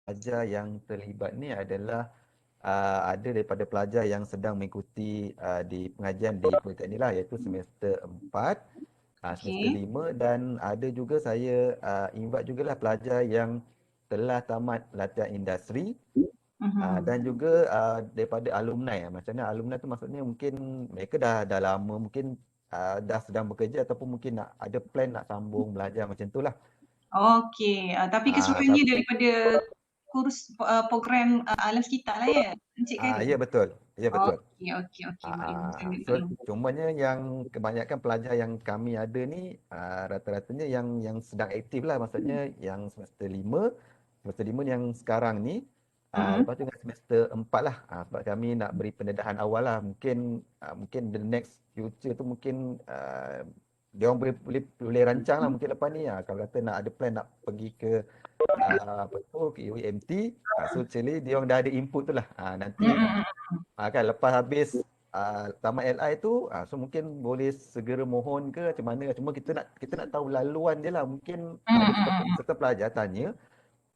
pelajar yang terlibat ni adalah ada daripada pelajar yang sedang mengikuti di pengajian di Politeknik lah, iaitu semester 4, semester Okey. 5, dan ada juga saya invite jugalah pelajar yang telah tamat latihan industri. Mhm. Dan juga daripada alumni. Macam mana alumni tu maksudnya mungkin mereka dah lama mungkin dah sedang bekerja ataupun mungkin nak ada plan nak sambung belajar macam tu lah. Okey, tapi Ah, keseluruhannya tap- daripada program alam sekitar lah ya, Encik Khairul? ya betul. Ya betul. Okey, okey, okey. Maklum, sangat So maklum. cumanya yang kebanyakan pelajar yang kami ada ni rata-ratanya yang sedang aktif lah, maksudnya yang semester lima ni yang sekarang ni. Mhm. Lepas tu dengan semester 4 lah. Sebab kami nak beri pendedahan awal lah. Mungkin the next future tu mungkin dia orang boleh rancang lah mungkin lepas ni. Kalau kata nak ada plan nak pergi ke apa tu ke UMT, so actually dia orang dah ada input tu lah. Mhm, Nanti mhm. kan lepas habis tamat LI tu, so mungkin boleh segera mohon ke macam mana. Cuma kita nak tahu laluan dia lah. Mungkin Mhm, ada mhm, mhm. serta pelajar tanya,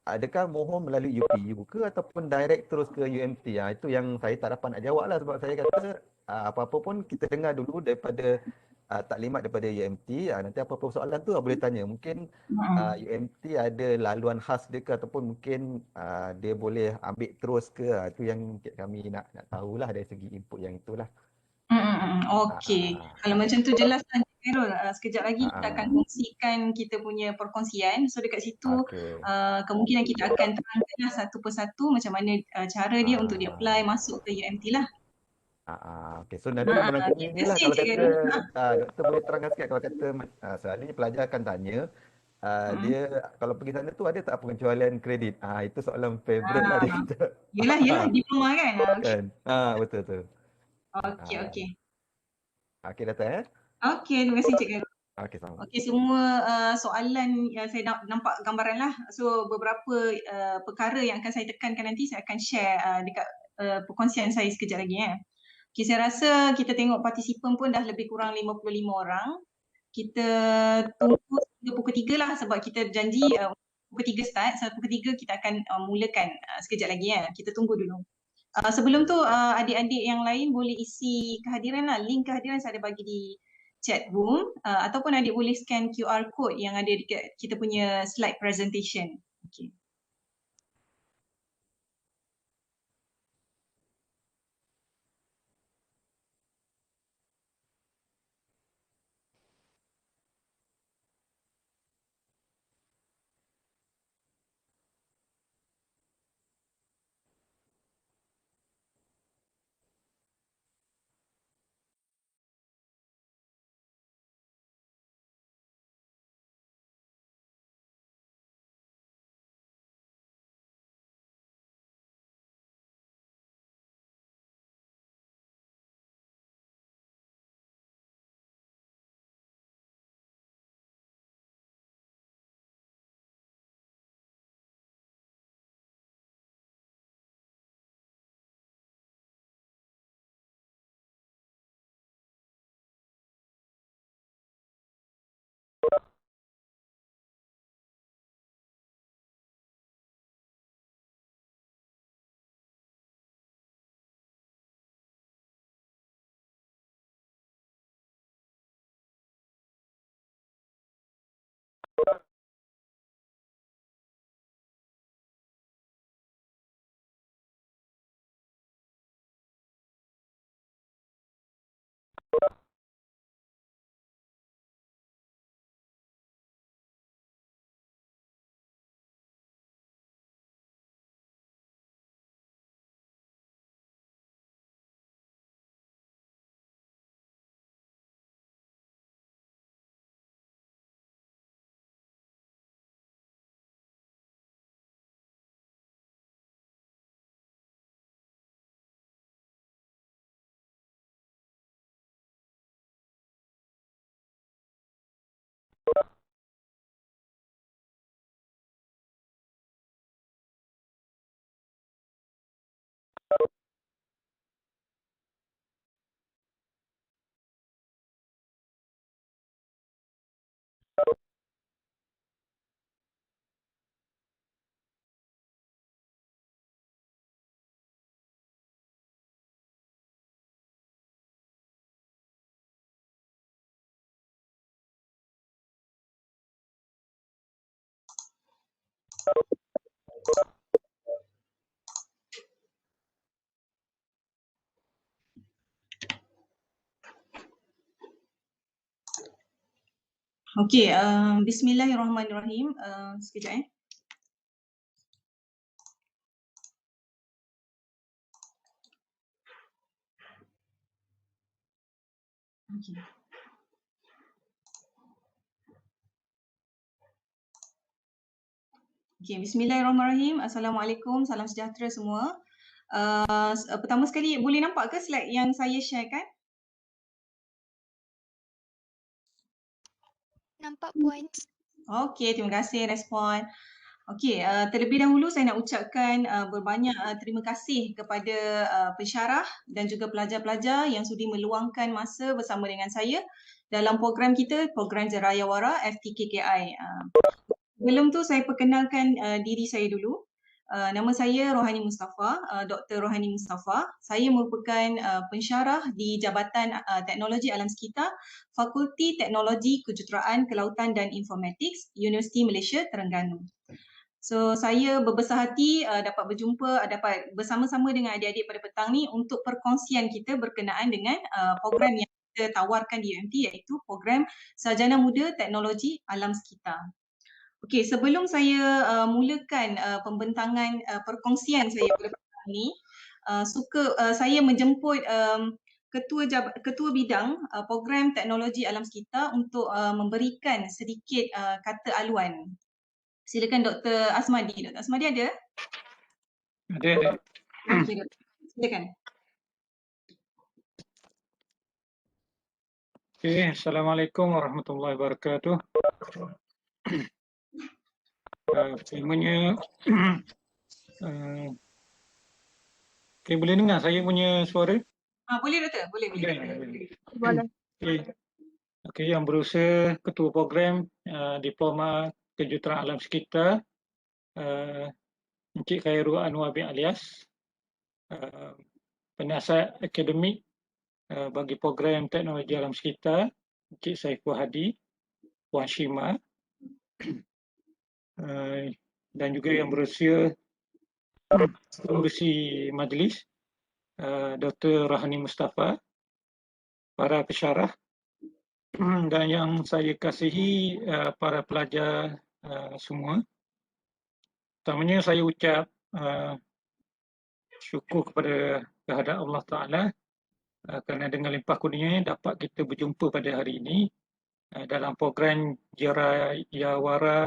adakah mohon melalui UPU ke ataupun direct terus ke UMT? Itu yang saya tak dapat nak jawab lah, sebab saya kata apa-apa pun kita dengar dulu daripada taklimat daripada UMT. Nanti apa-apa soalan tu boleh tanya. Mungkin Mhm. UMT ada laluan khas dia ke ataupun mungkin dia boleh ambil terus ke. Itu yang kami nak tahulah dari segi input yang itulah. Mhm, mhm. Ah, Okey. ah, Kalau macam tu jelas lah Encik Khairul. Sekejap lagi ah, kita akan ah. kongsikan kita punya perkongsian. So dekat situ Okey. kemungkinan kita akan terangkanlah satu persatu macam mana cara dia untuk di-apply Ah. masuk ke UMT lah. Okey. So nanti Okey. barangkali Terima inilah kasih kalau Encik kata Khairul. doktor boleh terangkan sikit, kalau kata selalunya pelajar akan tanya Mhm. dia kalau pergi sana tu ada tak pengecualian kredit. Itu soalan favorite lah dia Ah, kata. yelah, yelah, diploma kan? Okey. Kan. Betul betul. Okey, Ah, okey. okey doktor Okey, terima kasih Encik Khairul. Okey sama. Okey, semua soalan yang saya nampak gambaran lah. So, beberapa perkara yang akan saya tekankan nanti, saya akan share dekat perkongsian saya sekejap lagi ya. Okay, saya rasa kita tengok partisipan pun dah lebih kurang 55 orang. Kita tunggu hingga pukul 3 lah sebab kita janji pukul 3 start. So, pukul 3 kita akan mulakan sekejap lagi ya. Kita tunggu dulu. Sebelum tu adik-adik yang lain boleh isi kehadiran lah. Link kehadiran saya ada bagi di chat room ataupun adik boleh scan QR code yang ada dekat kita punya slide presentation. Okay. Okey, bismillahirrahmanirrahim. Sekejap eh. Okey. Okey, bismillahirrahmanirrahim. Assalamualaikum, salam sejahtera semua. Pertama sekali, boleh nampak ke slide yang saya sharekan? Nampak Puan. Okey, terima kasih respon. Okey, terlebih dahulu saya nak ucapkan berbanyak terima kasih kepada pensyarah dan juga pelajar-pelajar yang sudi meluangkan masa bersama dengan saya dalam program kita, program Jeraya Wara FTKKI. Sebelum tu saya perkenalkan diri saya dulu. Nama saya Rohani Mustafa, Dr. Rohani Mustafa. Saya merupakan pensyarah di Jabatan Teknologi Alam Sekitar, Fakulti Teknologi Kejuruteraan Kelautan dan Informatics, Universiti Malaysia Terengganu. So saya berbesar hati dapat berjumpa, dapat bersama-sama dengan adik-adik pada petang ni untuk perkongsian kita berkenaan dengan program yang kita tawarkan di UMT, iaitu program Sarjana Muda Teknologi Alam Sekitar. Okey, sebelum saya mulakan pembentangan perkongsian saya pada petang ni, saya menjemput Ketua Bidang Program Teknologi Alam Sekitar untuk memberikan sedikit kata aluan. Silakan Dr. Asmadi. Dr. Asmadi ada? Ada. Okey, Dr. Silakan. Okay, Assalamualaikum warahmatullahi wabarakatuh. Temanya, okay, boleh dengar saya punya suara? Boleh Dr. Boleh. Boleh. Okay, yang berusaha Ketua Program Diploma Kejuruteraan Alam Sekitar, Encik Khairul Anwar bin Alias, penasihat akademik bagi program Teknologi Alam Sekitar, Encik Saiful Hadi, Puan Shima, dan juga yang berusia pengurusi majlis, Dr. Rohani Mustafa, para pensyarah, dan yang saya kasihi para pelajar semua. Pertamanya saya ucap syukur kepada kehadrat Allah Ta'ala kerana dengan limpah kurnianya dapat kita berjumpa pada hari ini dalam program Jeraya Wara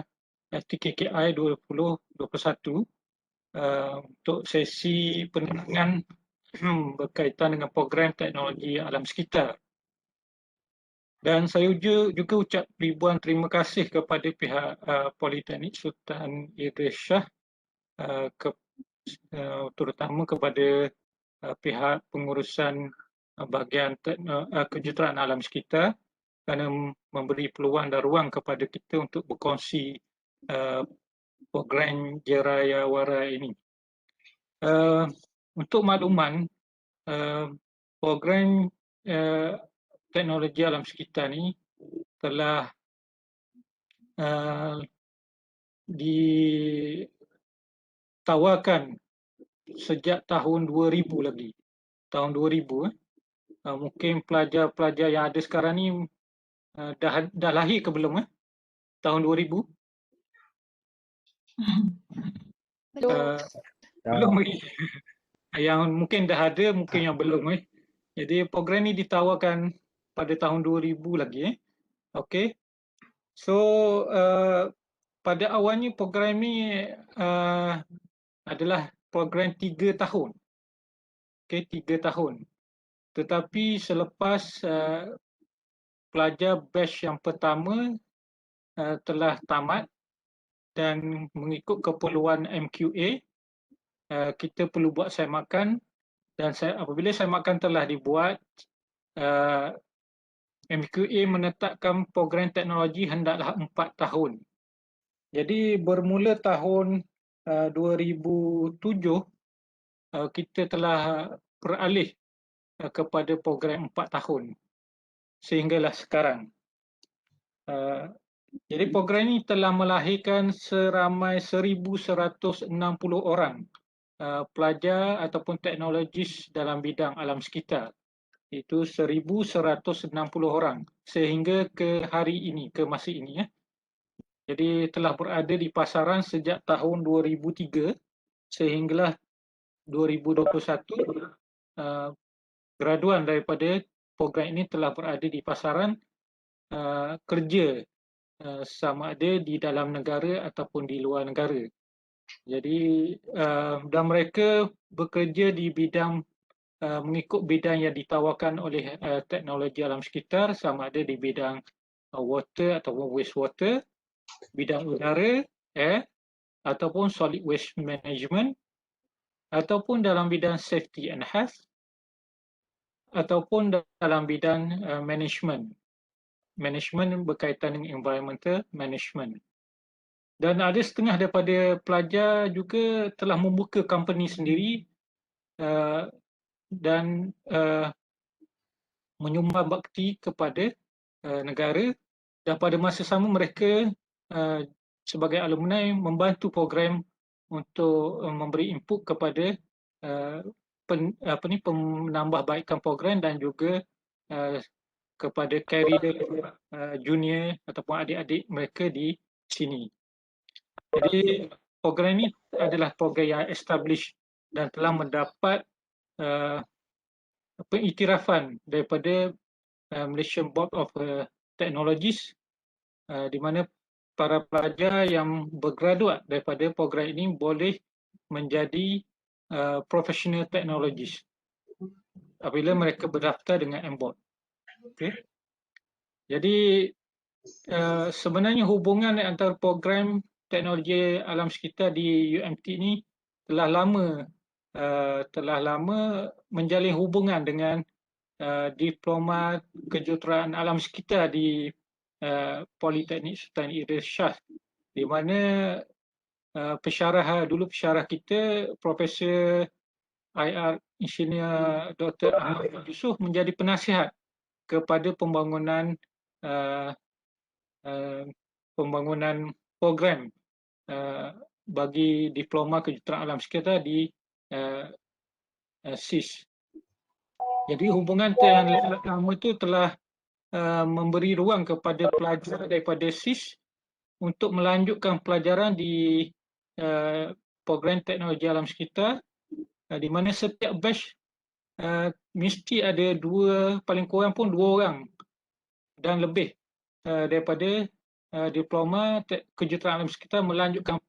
FTKKI 2021 untuk sesi penerangan berkaitan dengan program teknologi alam sekitar. Dan saya juga ucap ribuan terima kasih kepada pihak Politeknik Sultan Idris Shah, terutama kepada pihak pengurusan bahagian kejuruteraan alam sekitar kerana memberi peluang dan ruang kepada kita untuk berkongsi program Jeraya Wara ini. Untuk makluman, program teknologi alam sekitar ini telah ditawarkan sejak tahun 2000 lagi. Tahun 2000. Mungkin pelajar-pelajar yang ada sekarang ni dah lahir ke belum? Tahun 2000? Belum lagi. Yang mungkin dah ada, mungkin yang belum. Jadi program ni ditawarkan pada tahun 2000 lagi. Okey. So pada awalnya program ni adalah program 3 tahun. Okey, 3 tahun. Tetapi selepas pelajar batch yang pertama telah tamat dan mengikut keperluan MQA, kita perlu buat semakan, dan apabila semakan telah dibuat, MQA menetapkan program teknologi hendaklah 4 tahun. Jadi bermula tahun 2007, kita telah beralih kepada program 4 tahun sehinggalah sekarang. Jadi program ini telah melahirkan seramai 1,160 orang pelajar ataupun teknologis dalam bidang alam sekitar. Itu 1,160 orang sehingga ke hari ini, ke masa ini. Jadi telah berada di pasaran sejak tahun 2003 sehinggalah 2021. Graduan daripada program ini telah berada di pasaran kerja sama ada di dalam negara ataupun di luar negara. Jadi dan mereka bekerja di bidang mengikut bidang yang ditawarkan oleh teknologi alam sekitar, sama ada di bidang water ataupun wastewater, bidang udara, air, ataupun solid waste management, ataupun dalam bidang safety and health, ataupun dalam bidang management. Management berkaitan dengan environmental management. Dan ada setengah daripada pelajar juga telah membuka company sendiri dan menyumbang bakti kepada negara, dan pada masa sama mereka sebagai alumni membantu program untuk memberi input kepada penambahbaikan program dan juga kepada career junior ataupun adik-adik mereka di sini. Jadi program ini adalah program yang established dan telah mendapat pengiktirafan daripada Malaysian Board of Technologies, di mana para pelajar yang bergraduat daripada program ini boleh menjadi professional technologies apabila mereka berdaftar dengan MBOT. Okay. Jadi sebenarnya hubungan antara program teknologi alam sekitar di UMT ini telah lama menjalin hubungan dengan diploma kejuruteraan alam sekitar di Politeknik Sultan Idris Shah, di mana pensyarah kita Profesor IR Engineer Dr. Ahmad Yusof menjadi penasihat kepada pembangunan program bagi diploma kejuruteraan alam sekitar di SIS. Jadi hubungan yang lama itu telah memberi ruang kepada pelajar daripada SIS untuk melanjutkan pelajaran di program teknologi alam sekitar, di mana setiap batch mesti ada paling kurang pun 2 orang dan lebih daripada diploma kejuruteraan alam sekitar melanjutkan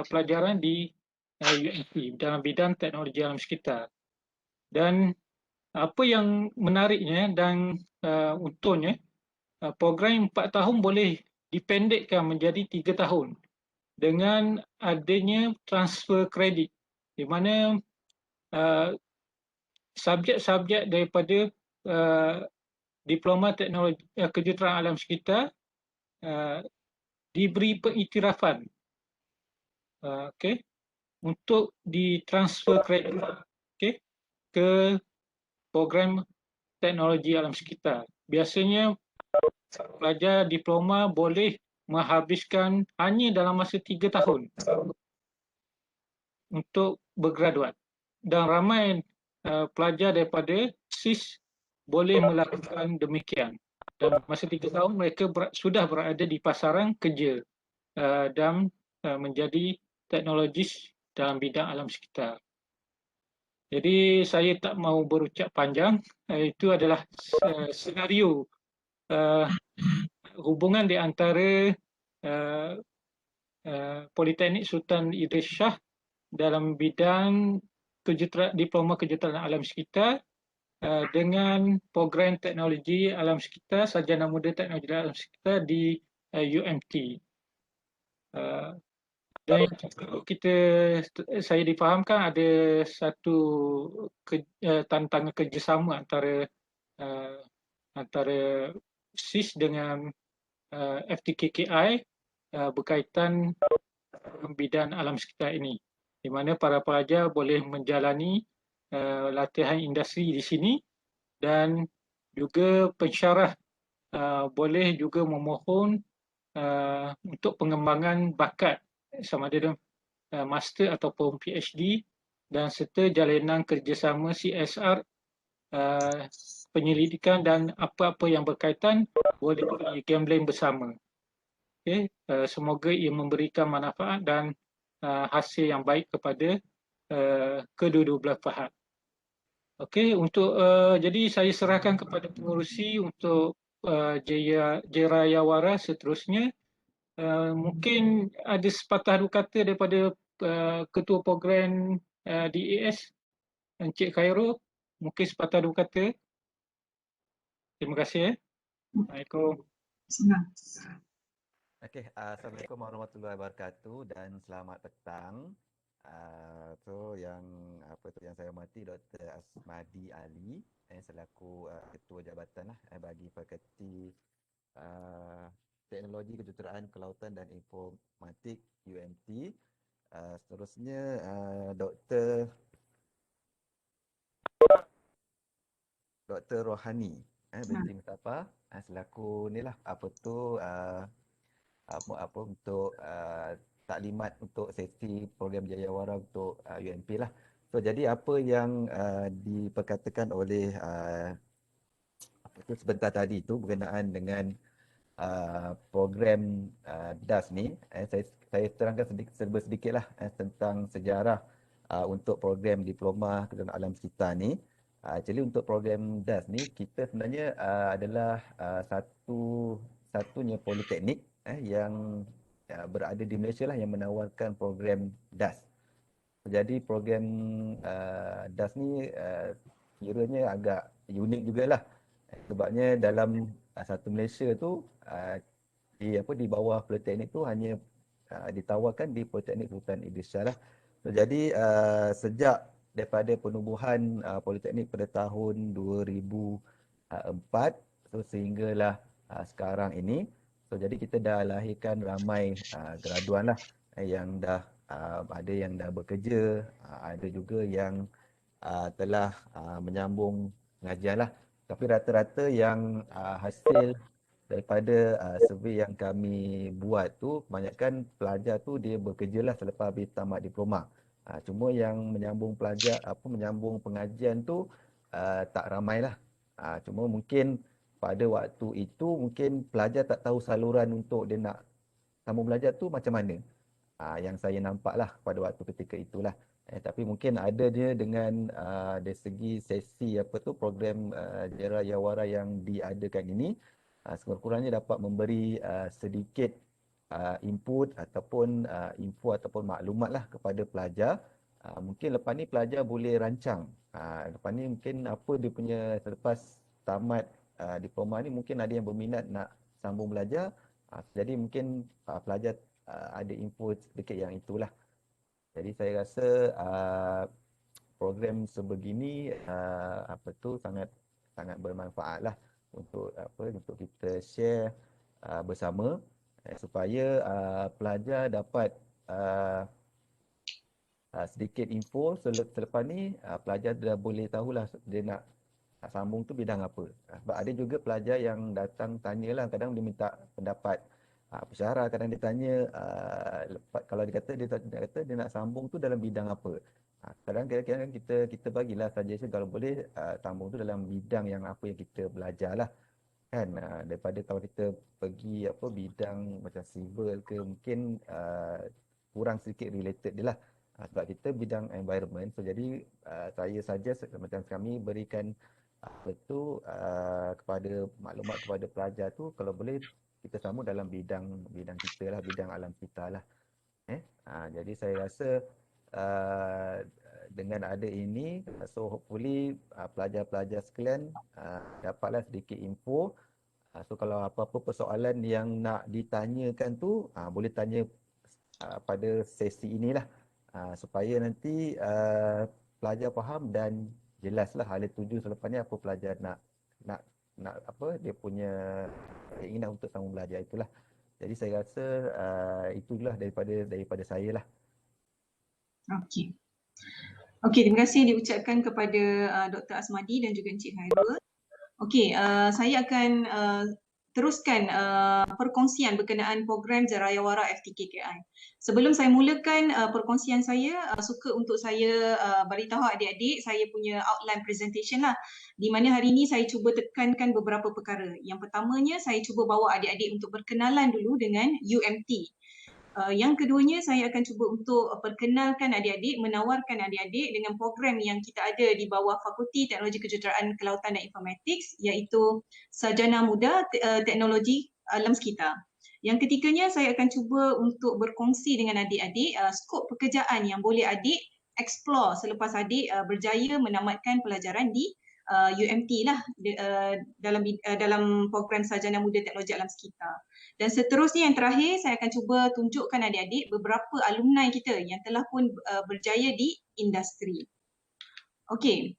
pelajaran di UMT dalam bidang teknologi alam sekitar. Dan apa yang menariknya dan untungnya, program 4 tahun boleh dipendekkan menjadi 3 tahun dengan adanya transfer kredit, di mana subjek-subjek daripada diploma teknologi kejuruteraan alam sekitar diberi pengiktirafan untuk ditransfer kredit ke program teknologi alam sekitar. Biasanya pelajar diploma boleh menghabiskan hanya dalam masa 3 tahun untuk bergraduat, dan ramai pelajar daripada SIS boleh melakukan demikian. Dalam masa 3 tahun mereka sudah berada di pasaran kerja dan menjadi teknologis dalam bidang alam sekitar. Jadi saya tak mahu berucap panjang, itu adalah senario hubungan di antara Politeknik Sultan Idris Shah dalam bidang diploma kejuruteraan alam sekitar dengan program teknologi alam sekitar, sarjana muda teknologi alam sekitar di UMT. Dan saya difahamkan ada satu tantangan kerjasama antara SIS dengan FTKKI berkaitan bidang alam sekitar ini, di mana para pelajar boleh menjalani latihan industri di sini, dan juga pensyarah boleh juga memohon untuk pengembangan bakat sama ada master ataupun PhD, dan serta jalinan kerjasama CSR, penyelidikan dan apa-apa yang berkaitan boleh digambling bersama. Okay. Semoga ia memberikan manfaat dan hasil yang baik kepada kedua-dua belah pihak. Okey, untuk jadi saya serahkan kepada pengerusi untuk Jerayawara seterusnya. Mungkin ada sepatah dua kata daripada ketua program DAS, Encik Khairul. Mungkin sepatah dua kata. Terima kasih. Assalamualaikum. Senang. Okey, Assalamualaikum warahmatullahi wabarakatuh dan selamat petang. Yang saya hormati Dr. Asmadi Ali selaku Ketua Jabatan bagi Fakulti Teknologi Kejuruteraan Kelautan dan Informatik UMT. Seterusnya Dr. Rohani binti Mustafa selaku untuk taklimat untuk sesi program Jayawara untuk UMP lah. So jadi apa yang diperkatakan oleh sebentar tadi itu berkenaan dengan program DAS ni, saya terangkan serba sedikit lah tentang sejarah untuk program diploma kejuruteraan alam sekitar ni. Jadi untuk program DAS ni kita sebenarnya adalah satunya politeknik yang berada di Malaysia lah yang menawarkan program DAS. Jadi program DAS ni kiranya agak unik jugalah. Sebabnya dalam satu Malaysia tu di bawah politeknik tu hanya ditawarkan di Politeknik Sultan Idris Shah lah. So, jadi sejak daripada penubuhan politeknik pada tahun 2004 sehinggalah sekarang ini. So jadi kita dah lahirkan ramai graduan lah yang dah ada yang dah bekerja, ada juga yang telah menyambung pengajian lah. Tapi rata-rata yang hasil daripada survey yang kami buat tu, kebanyakan pelajar tu dia bekerja lah selepas habis tamat diploma. Cuma yang menyambung menyambung pengajian tu tak ramai lah. Cuma mungkin pada waktu itu mungkin pelajar tak tahu saluran untuk dia nak sambung belajar tu macam mana. Yang saya nampak lah pada waktu ketika itulah. Tapi mungkin ada dia dengan dari segi sesi program Jerayawara yang diadakan ini, sekurang-kurangnya dapat memberi sedikit input ataupun info ataupun maklumat lah kepada pelajar. Mungkin lepas ni pelajar boleh rancang. Lepas ni mungkin apa dia punya selepas tamat diploma ni mungkin ada yang berminat nak sambung belajar. Jadi mungkin pelajar ada info sedikit yang itulah. Jadi saya rasa program sebegini sangat bermanfaat lah untuk kita share bersama supaya pelajar dapat sedikit info selepas ni pelajar dah boleh tahulah dia nak sambung tu bidang apa. Sebab ada juga pelajar yang datang tanyalah, kadang dia minta pendapat pensyarah, kadang dia tanya kalau dia kata dia nak sambung tu dalam bidang apa. Kadang-kadang kita bagilah suggestion kalau boleh sambung tu dalam bidang yang apa yang kita belajar lah. Kan daripada kalau kita pergi bidang macam civil ke mungkin kurang sedikit related dia lah. Sebab kita bidang environment, so jadi saya suggest macam kami berikan kepada maklumat kepada pelajar tu kalau boleh kita sambung dalam bidang kita lah, bidang alam sekitar lah. Jadi saya rasa dengan ada ini, so hopefully pelajar-pelajar sekalian dapatlah sedikit info. So kalau apa-apa persoalan yang nak ditanyakan tu boleh tanya pada sesi inilah supaya nanti pelajar faham dan jelaslah hala tuju selepas ni apa pelajar nak dia punya keinginan untuk sambung belajar itulah. Jadi saya rasa itulah daripada saya lah. Okey. Okey, terima kasih diucapkan kepada Dr. Asmadi dan juga Encik Khairul. Okey, saya akan teruskan perkongsian berkenaan program Jerayawara FTKKI. Sebelum saya mulakan perkongsian saya, suka untuk saya beritahu adik-adik saya punya outline presentation lah, di mana hari ini saya cuba tekankan beberapa perkara. Yang pertamanya, saya cuba bawa adik-adik untuk berkenalan dulu dengan UMT. Yang keduanya, saya akan cuba untuk perkenalkan adik-adik, menawarkan adik-adik dengan program yang kita ada di bawah Fakulti Teknologi Kejuruteraan Kelautan dan Informatics, iaitu Sarjana Muda Teknologi Alam Sekitar. Yang ketiganya, saya akan cuba untuk berkongsi dengan adik-adik skop pekerjaan yang boleh adik explore selepas adik berjaya menamatkan pelajaran di UMT lah, dalam program Sarjana Muda Teknologi Alam Sekitar. Dan seterusnya yang terakhir, saya akan cuba tunjukkan adik-adik beberapa alumni kita yang telah pun berjaya di industri. Okey,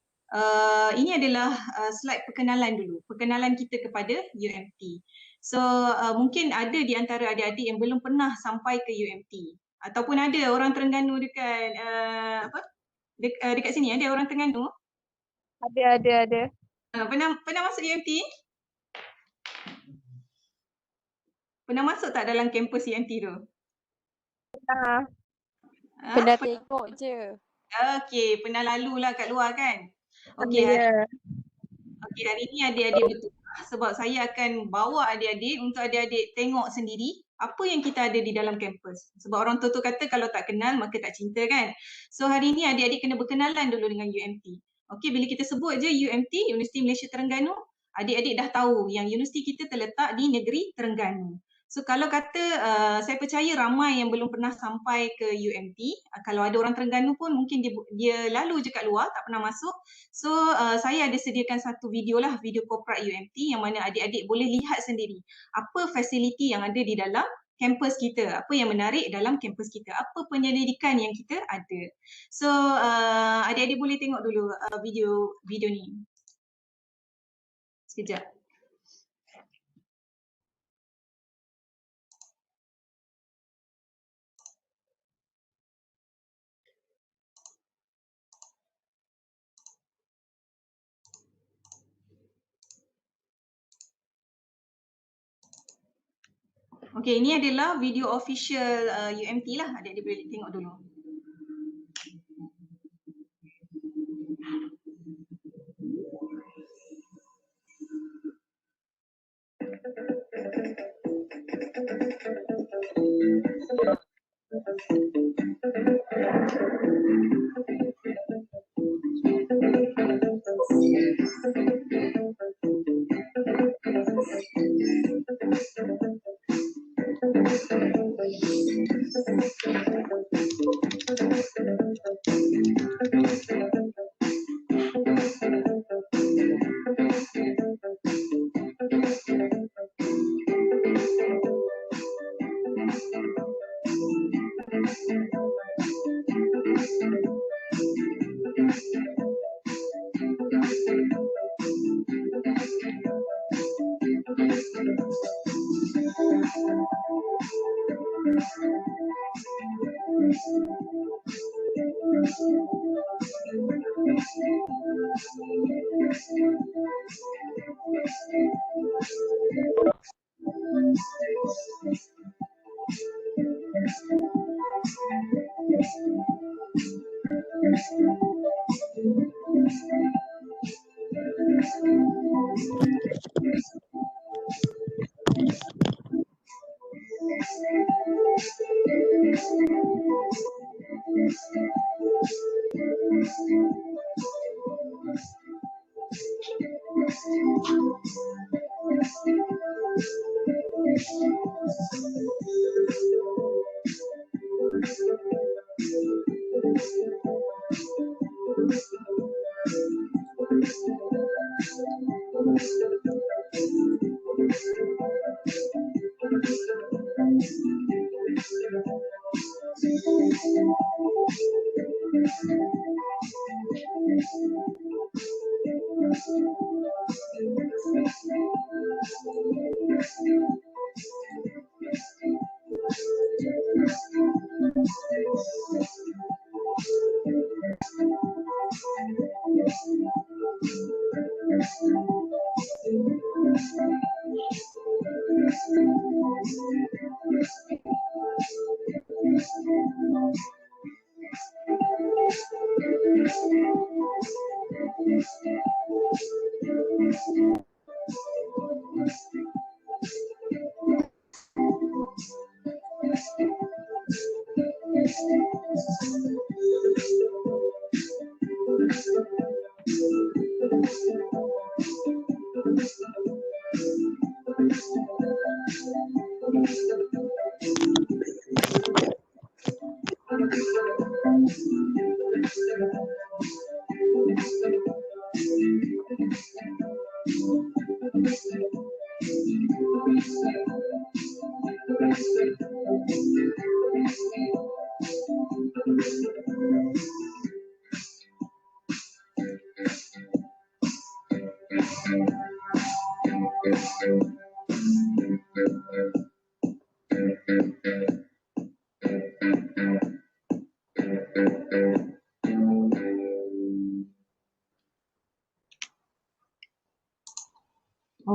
ini adalah slide perkenalan dulu, perkenalan kita kepada UMT. So mungkin ada di antara adik-adik yang belum pernah sampai ke UMT, ataupun ada orang Terengganu dekat dekat sini, ada orang Terengganu? Ada. Pernah masuk UMT? Pernah masuk tak dalam kampus UMT tu? Pernah tengok je. Okey, pernah lalu lah kat luar kan? Okey, hari ni adik-adik betul. Sebab saya akan bawa adik-adik untuk adik-adik tengok sendiri apa yang kita ada di dalam kampus. Sebab orang tua tu kata kalau tak kenal maka tak cinta kan? So hari ni adik-adik kena berkenalan dulu dengan UMT. Okey, bila kita sebut je UMT, Universiti Malaysia Terengganu, adik-adik dah tahu yang universiti kita terletak di negeri Terengganu. So kalau kata saya percaya ramai yang belum pernah sampai ke UMT. Kalau ada orang Terengganu pun mungkin dia lalu je kat luar, tak pernah masuk. So saya ada sediakan satu video lah, video korporat UMT yang mana adik-adik boleh lihat sendiri apa fasiliti yang ada di dalam kampus kita, apa yang menarik dalam kampus kita, apa penyelidikan yang kita ada. So adik-adik boleh tengok dulu video ni. Sekejap. Okey, ini adalah video official UMT lah. Adik-adik boleh tengok dulu.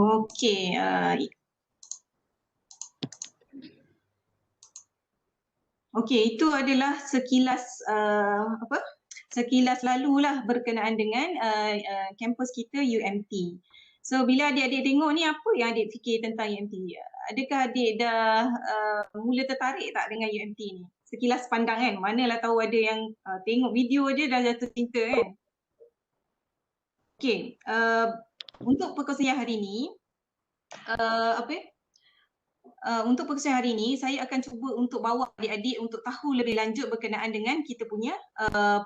Okey, okey, itu adalah sekilas sekilas lalulah berkenaan dengan kampus kita UMT. So bila adik-adik tengok ni, apa yang adik fikir tentang UMT? Adakah adik dah mula tertarik tak dengan UMT ni? Sekilas pandang kan, manalah tahu ada yang tengok video je dah jatuh cinta kan. Okey, untuk perkongsian hari ni, untuk perkongsian hari ini, saya akan cuba untuk bawa adik-adik untuk tahu lebih lanjut berkenaan dengan kita punya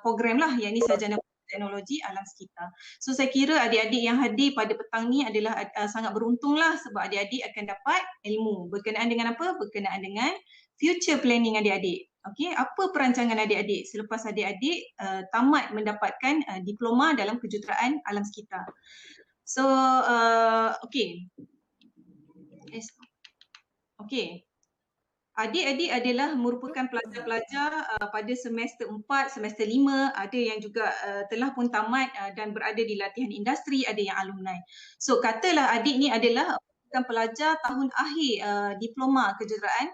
program lah, yang ini Sarjana Teknologi Alam Sekitar. So saya kira adik-adik yang hadir pada petang ni adalah sangat beruntung lah, sebab adik-adik akan dapat ilmu berkenaan dengan apa? Berkenaan dengan future planning adik-adik. Okey, apa perancangan adik-adik selepas adik-adik tamat mendapatkan diploma dalam kejuruteraan alam sekitar. So okey. Okey, adik-adik adalah merupakan pelajar-pelajar pada semester 4, semester 5, ada yang juga telah pun tamat dan berada di latihan industri, ada yang alumni. So katalah adik ni adalah bukan pelajar tahun akhir diploma kejuruteraan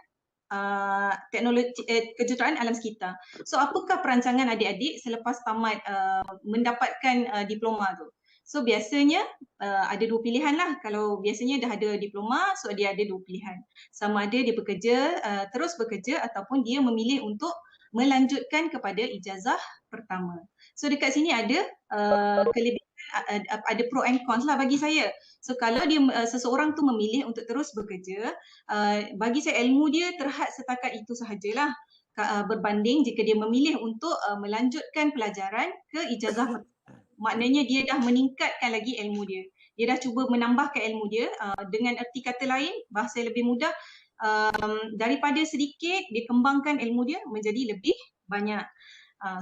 teknologi kejuruteraan alam sekitar. So apakah perancangan adik-adik selepas tamat mendapatkan diploma tu? So biasanya ada dua pilihan lah. Kalau biasanya dah ada diploma, so dia ada dua pilihan. Sama ada dia bekerja, terus bekerja, ataupun dia memilih untuk melanjutkan kepada ijazah pertama. So dekat sini ada kelebihan, ada pro and cons lah bagi saya. So kalau dia seseorang tu memilih untuk terus bekerja, bagi saya ilmu dia terhad setakat itu sahajalah, berbanding jika dia memilih untuk melanjutkan pelajaran ke ijazah pertama. Maknanya dia dah meningkatkan lagi ilmu dia. Dia dah cuba menambahkan ilmu dia, dengan erti kata lain, bahasa lebih mudah, daripada sedikit dia kembangkan ilmu dia menjadi lebih banyak.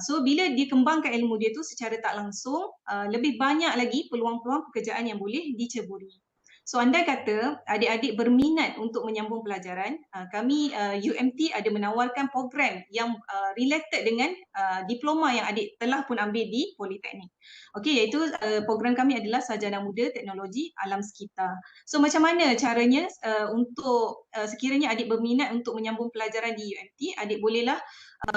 So bila dia kembangkan ilmu dia tu secara tak langsung, lebih banyak lagi peluang-peluang pekerjaan yang boleh diceburi. So andai kata adik-adik berminat untuk menyambung pelajaran, kami UMT ada menawarkan program yang related dengan diploma yang adik telah pun ambil di Politeknik. Okey, iaitu program kami adalah Sarjana Muda Teknologi Alam Sekitar. So macam mana caranya untuk sekiranya adik berminat untuk menyambung pelajaran di UMT, adik bolehlah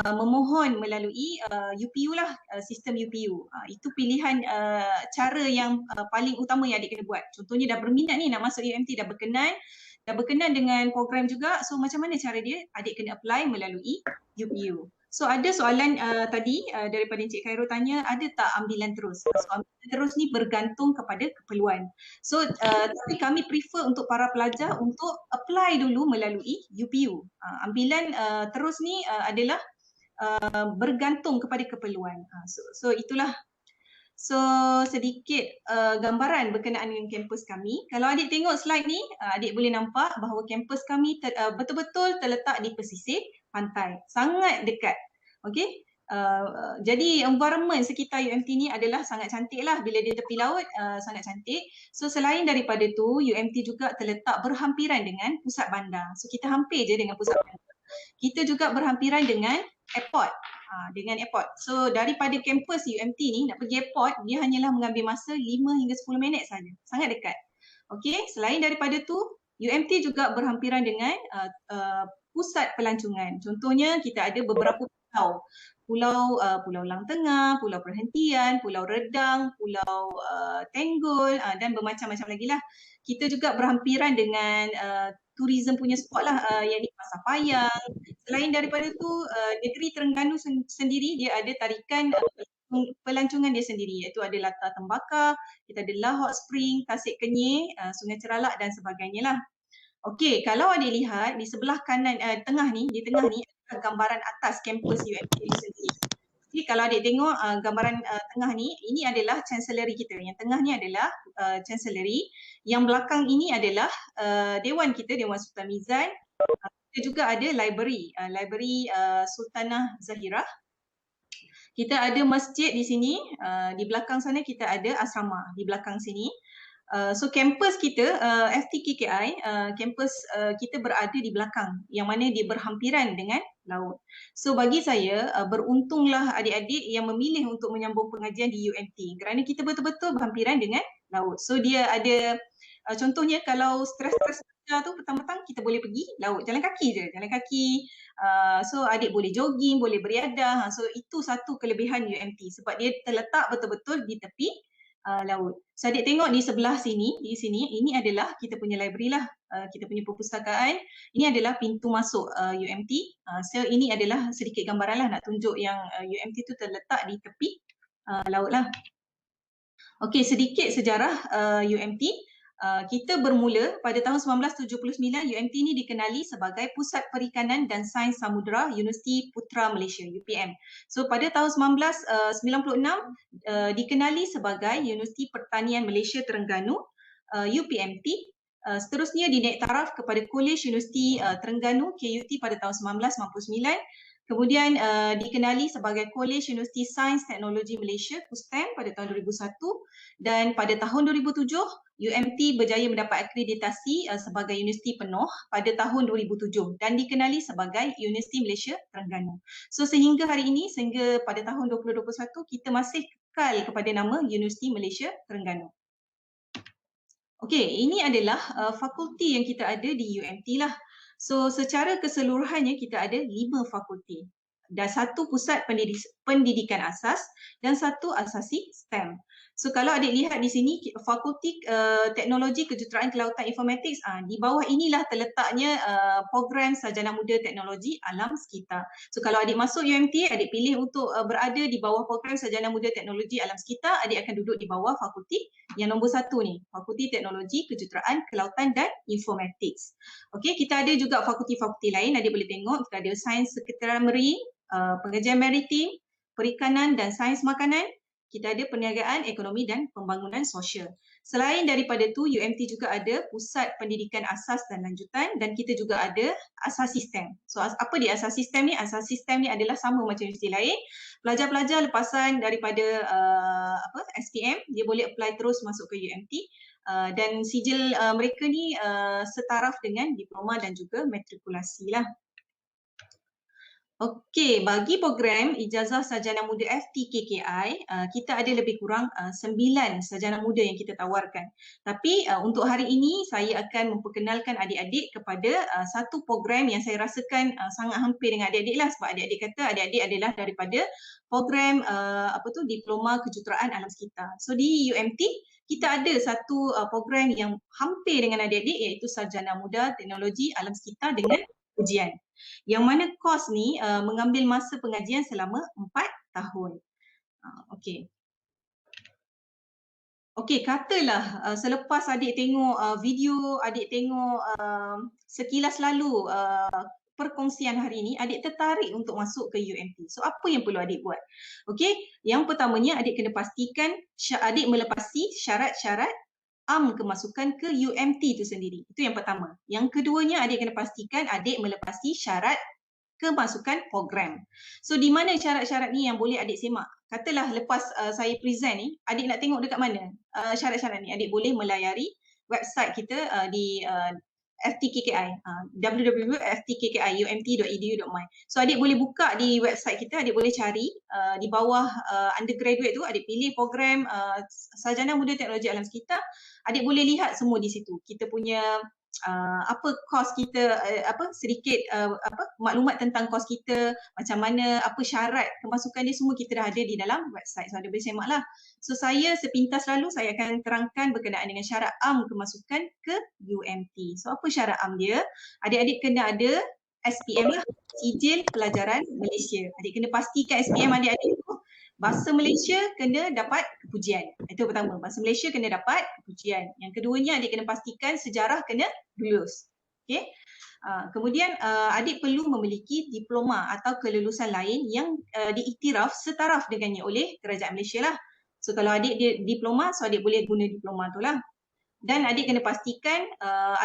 memohon melalui UPU lah, sistem UPU. Itu pilihan cara yang paling utama yang adik kena buat. Contohnya dah berminat ni nak masuk UMT, dah berkenan dengan program juga. So macam mana cara dia? Adik kena apply melalui UPU. So ada soalan tadi daripada Encik Khairul tanya, ada tak ambilan terus? So ambilan terus ni bergantung kepada keperluan. So tapi kami prefer untuk para pelajar untuk apply dulu melalui UPU. Ambilan terus ni adalah bergantung kepada keperluan. So itulah. So sedikit gambaran berkenaan dengan kampus kami. Kalau adik tengok slide ni, adik boleh nampak bahawa kampus kami betul-betul terletak di pesisir pantai, sangat dekat. Okey. Jadi environment sekitar UMT ni adalah sangat cantik lah, bila dia tepi laut sangat cantik. So selain daripada tu, UMT juga terletak berhampiran dengan pusat bandar. So kita hampir je dengan pusat bandar. Kita juga berhampiran dengan airport. So daripada kampus UMT ni nak pergi airport, dia hanyalah mengambil masa 5 hingga 10 minit saja. Sangat dekat. Okey, selain daripada tu, UMT juga berhampiran dengan pusat pelancongan. Contohnya kita ada beberapa pulau. Pulau Lang Tengah, Pulau Perhentian, Pulau Redang, Pulau Tenggol dan bermacam-macam lagi lah. Kita juga berhampiran dengan tourism punya spot lah, yang di Pasar Payang. Selain daripada tu, negeri Terengganu sendiri dia ada tarikan pelancongan dia sendiri, iaitu ada Latar Tembakar, kita ada La Hot Spring, Tasik Kenyir, Sungai Ceralak dan sebagainya lah. Okey, kalau adik lihat di sebelah kanan, tengah ni, di tengah ni adalah gambaran atas kampus UMT itu sendiri. Jadi kalau adik tengok gambaran tengah ni, ini adalah chancellery kita. Yang tengah ni adalah chancellery. Yang belakang ini adalah Dewan kita, Dewan Sultan Mizan. Kita juga ada library, library Sultanah Zahirah. Kita ada masjid di sini, di belakang sana kita ada asrama di belakang sini. So kampus kita FTKKI, kampus kita berada di belakang yang mana dia berhampiran dengan laut. So bagi saya beruntunglah adik-adik yang memilih untuk menyambung pengajian di UMT kerana kita betul-betul berhampiran dengan laut. So dia ada contohnya kalau stres-stres tu petang-petang kita boleh pergi laut, jalan kaki je, jalan kaki. So adik boleh jogging, boleh beriadah. So itu satu kelebihan UMT sebab dia terletak betul-betul di tepi laut. So adik tengok di sebelah sini, di sini ini adalah kita punya library lah, kita punya perpustakaan. Ini adalah pintu masuk UMT. So ini adalah sedikit gambaran lah nak tunjuk yang UMT tu terletak di tepi laut lah. Okey, sedikit sejarah UMT. Kita bermula pada tahun 1979, UMT ini dikenali sebagai Pusat Perikanan dan Sains Samudera Universiti Putra Malaysia, UPM. So pada tahun 1996 dikenali sebagai Universiti Pertanian Malaysia Terengganu, UPMT. Seterusnya dinaik taraf kepada Kolej Universiti Terengganu, KUT pada tahun 1999. Kemudian dikenali sebagai Kolej Universiti Sains Teknologi Malaysia, KUSTEM pada tahun 2001 dan pada tahun 2007 UMT berjaya mendapat akreditasi sebagai universiti penuh pada tahun 2007 dan dikenali sebagai Universiti Malaysia Terengganu. So sehingga hari ini, sehingga pada tahun 2021 kita masih kekal kepada nama Universiti Malaysia Terengganu. Okey, ini adalah fakulti yang kita ada di UMT lah. So secara keseluruhannya kita ada 5 fakulti dan 1 pusat pendidikan asas dan 1 asasi STEM. So kalau adik lihat di sini Fakulti Teknologi Kejuruteraan Kelautan Informatics, di bawah inilah terletaknya program Sarjana Muda Teknologi Alam Sekitar. So kalau adik masuk UMT, adik pilih untuk berada di bawah program Sarjana Muda Teknologi Alam Sekitar, adik akan duduk di bawah fakulti yang nombor 1 ni, Fakulti Teknologi Kejuruteraan Kelautan dan Informatics. Okey, kita ada juga fakulti-fakulti lain, adik boleh tengok. Kita ada Sains Sekretariat Marine, Pengajian Maritim, Perikanan dan Sains Makanan. Kita ada Perniagaan, Ekonomi dan Pembangunan Sosial. Selain daripada tu, UMT juga ada Pusat Pendidikan Asas dan Lanjutan dan kita juga ada Asas Sistem. So apa dia Asas Sistem ni? Asas Sistem ni adalah sama macam universiti lain. Pelajar-pelajar lepasan daripada SPM, dia boleh apply terus masuk ke UMT. Dan sijil mereka ni setaraf dengan diploma dan juga matrikulasi lah. Okey, bagi program Ijazah Sarjana Muda FTKKI, kita ada lebih kurang 9 sarjana muda yang kita tawarkan. Tapi untuk hari ini saya akan memperkenalkan adik-adik kepada satu program yang saya rasakan sangat hampir dengan adik-adik lah, sebab adik-adik kata adik-adik adalah daripada program Diploma Kejuruteraan Alam Sekitar. So di UMT kita ada satu program yang hampir dengan adik-adik, iaitu Sarjana Muda Teknologi Alam Sekitar dengan ujian. Yang mana kos ni mengambil masa pengajian selama 4 tahun. Okey. Okey, katalah selepas adik tengok video, adik tengok sekilas lalu perkongsian hari ini, adik tertarik untuk masuk ke UMT. So apa yang perlu adik buat? Okey, yang pertamanya adik kena pastikan adik melepasi syarat-syarat kemasukan ke UMT itu sendiri. Itu yang pertama. Yang keduanya, adik kena pastikan adik melepasi syarat kemasukan program. So di mana syarat-syarat ni yang boleh adik semak? Katalah lepas saya present ni, adik nak tengok dekat mana syarat-syarat ni? Adik boleh melayari website kita di FTKKI, www.ftkkiumt.edu.my. So adik boleh buka di website kita, adik boleh cari di bawah undergraduate tu, adik pilih program Sarjana Muda Teknologi Alam Sekitar, adik boleh lihat semua di situ. Kita punya apa kos kita, sedikit maklumat tentang kos kita, macam mana, apa syarat kemasukan dia, semua kita dah ada di dalam website. So ada boleh semak lah. So saya sepintas lalu saya akan terangkan berkenaan dengan syarat am kemasukan ke UMT. So apa syarat am dia? Adik-adik kena ada SPM lah, Sijil Pelajaran Malaysia. Adik kena pastikan SPM adik-adik tu bahasa Malaysia kena dapat kepujian. Itu pertama, bahasa Malaysia kena dapat kepujian. Yang keduanya adik kena pastikan sejarah kena lulus. Okey. Kemudian adik perlu memiliki diploma atau kelulusan lain yang diiktiraf setaraf dengannya oleh Kerajaan Malaysia lah. So kalau adik dia diploma, so adik boleh guna diploma tu lah. Dan adik kena pastikan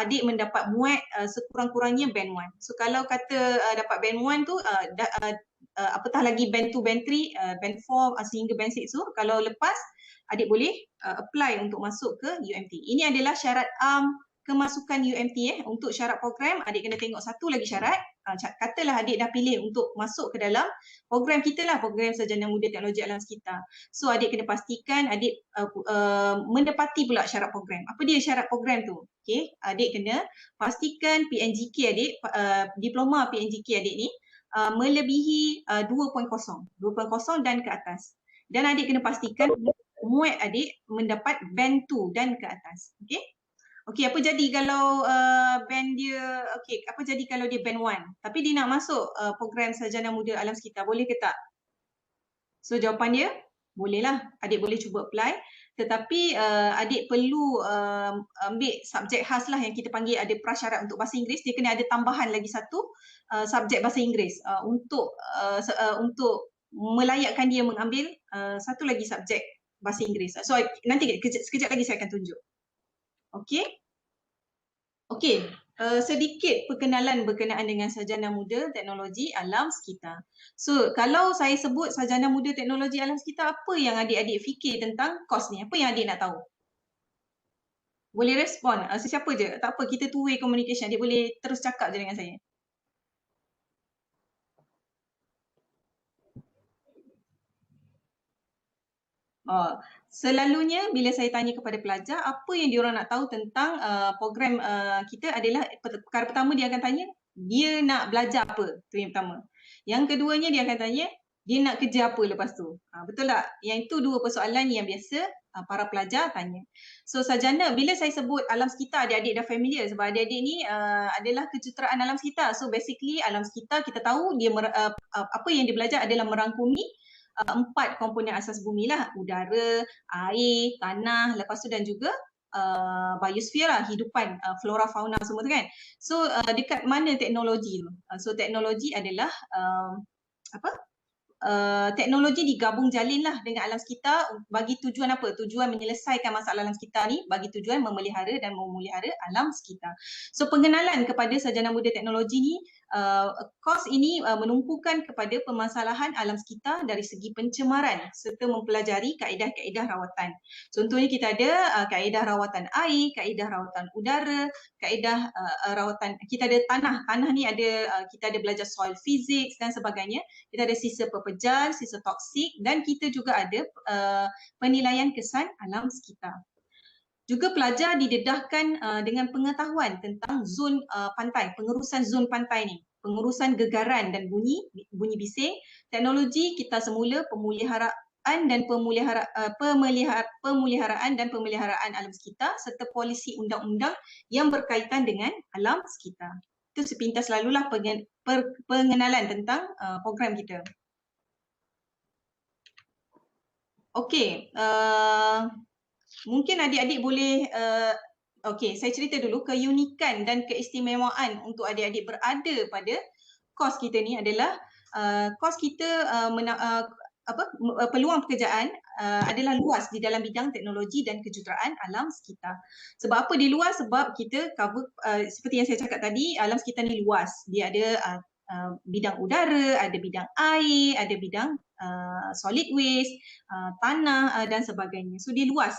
adik mendapat muat sekurang-kurangnya band 1. So kalau kata dapat band 1 tu apatah lagi band 2, band 3, band 4 sehingga band 6 tu, kalau lepas adik boleh apply untuk masuk ke UMT. Ini adalah syarat kemasukan UMT. Untuk syarat program adik kena tengok satu lagi syarat. Katalah adik dah pilih untuk masuk ke dalam program kita lah, program Sarjana Muda Teknologi Alam Sekitar. So adik kena pastikan adik mendapati pula syarat program. Apa dia syarat program tu? Okey, adik kena pastikan PNGK adik, diploma PNGK adik ni melebihi 2.0 dan ke atas. Dan adik kena pastikan muat adik mendapat band 2 dan ke atas. Okey? Okey, apa jadi kalau band dia, okey, apa jadi kalau dia band 1 tapi dia nak masuk program Sarjana Muda Alam Sekitar, boleh ke tak? So jawapan dia, bolehlah. Adik boleh cuba apply, tetapi adik perlu ambil subjek khas lah yang kita panggil, ada prasyarat untuk bahasa Inggeris. Dia kena ada tambahan lagi satu subjek bahasa Inggeris untuk melayakkan dia mengambil satu lagi subjek bahasa Inggeris. So nanti sekejap lagi saya akan tunjuk. Okey. Okey, sedikit perkenalan berkenaan dengan Sarjana Muda Teknologi Alam Sekitar. So, kalau saya sebut Sarjana Muda Teknologi Alam Sekitar, apa yang adik-adik fikir tentang kos ni? Apa yang adik nak tahu? Boleh respon, sesiapa je. Tak apa, kita two-way communication. Adik boleh terus cakap je dengan saya. Selalunya bila saya tanya kepada pelajar apa yang diorang nak tahu tentang program kita adalah perkara pertama dia akan tanya dia nak belajar apa, tu yang pertama. Yang keduanya dia akan tanya dia nak kerja apa lepas tu. Betul tak? Yang itu dua persoalan yang biasa para pelajar tanya. So sarjana, bila saya sebut alam sekitar, adik-adik dah familiar sebab adik-adik ni adalah kejuruteraan alam sekitar. So basically alam sekitar kita tahu dia apa yang dia belajar adalah merangkumi 4 komponen asas bumi lah, udara, air, tanah, lepas tu dan juga biosfer lah, hidupan, flora, fauna semua tu kan. So dekat mana teknologi tu? So teknologi adalah teknologi digabung jalin lah dengan alam sekitar bagi tujuan apa? Tujuan menyelesaikan masalah alam sekitar ni, bagi tujuan memelihara dan memelihara alam sekitar. So pengenalan kepada Sarjana Muda Teknologi ni, kos ini menumpukan kepada permasalahan alam sekitar dari segi pencemaran serta mempelajari kaedah-kaedah rawatan. Contohnya kita ada kaedah rawatan air, kaedah rawatan udara, kaedah rawatan, kita ada tanah. Tanah ni ada, kita ada belajar soil physics dan sebagainya. Kita ada sisa pepejal, sisa toksik dan kita juga ada penilaian kesan alam sekitar. Juga pelajar didedahkan dengan pengetahuan tentang zon pantai, pengurusan zon pantai ni, pengurusan gegaran dan bunyi bising, teknologi kita semula pemeliharaan dan pemeliharaan alam sekitar serta polisi undang-undang yang berkaitan dengan alam sekitar. Itu sepintas lalulah pengenalan tentang program kita. Okey, mungkin adik-adik boleh, okey, saya cerita dulu keunikan dan keistimewaan untuk adik-adik berada pada kos kita ni adalah kos kita peluang pekerjaan adalah luas di dalam bidang teknologi dan kejuruteraan alam sekitar. Sebab apa dia luas? Sebab kita cover seperti yang saya cakap tadi, alam sekitar ni luas. Dia ada bidang udara, ada bidang air, ada bidang solid waste, tanah dan sebagainya. So dia luas,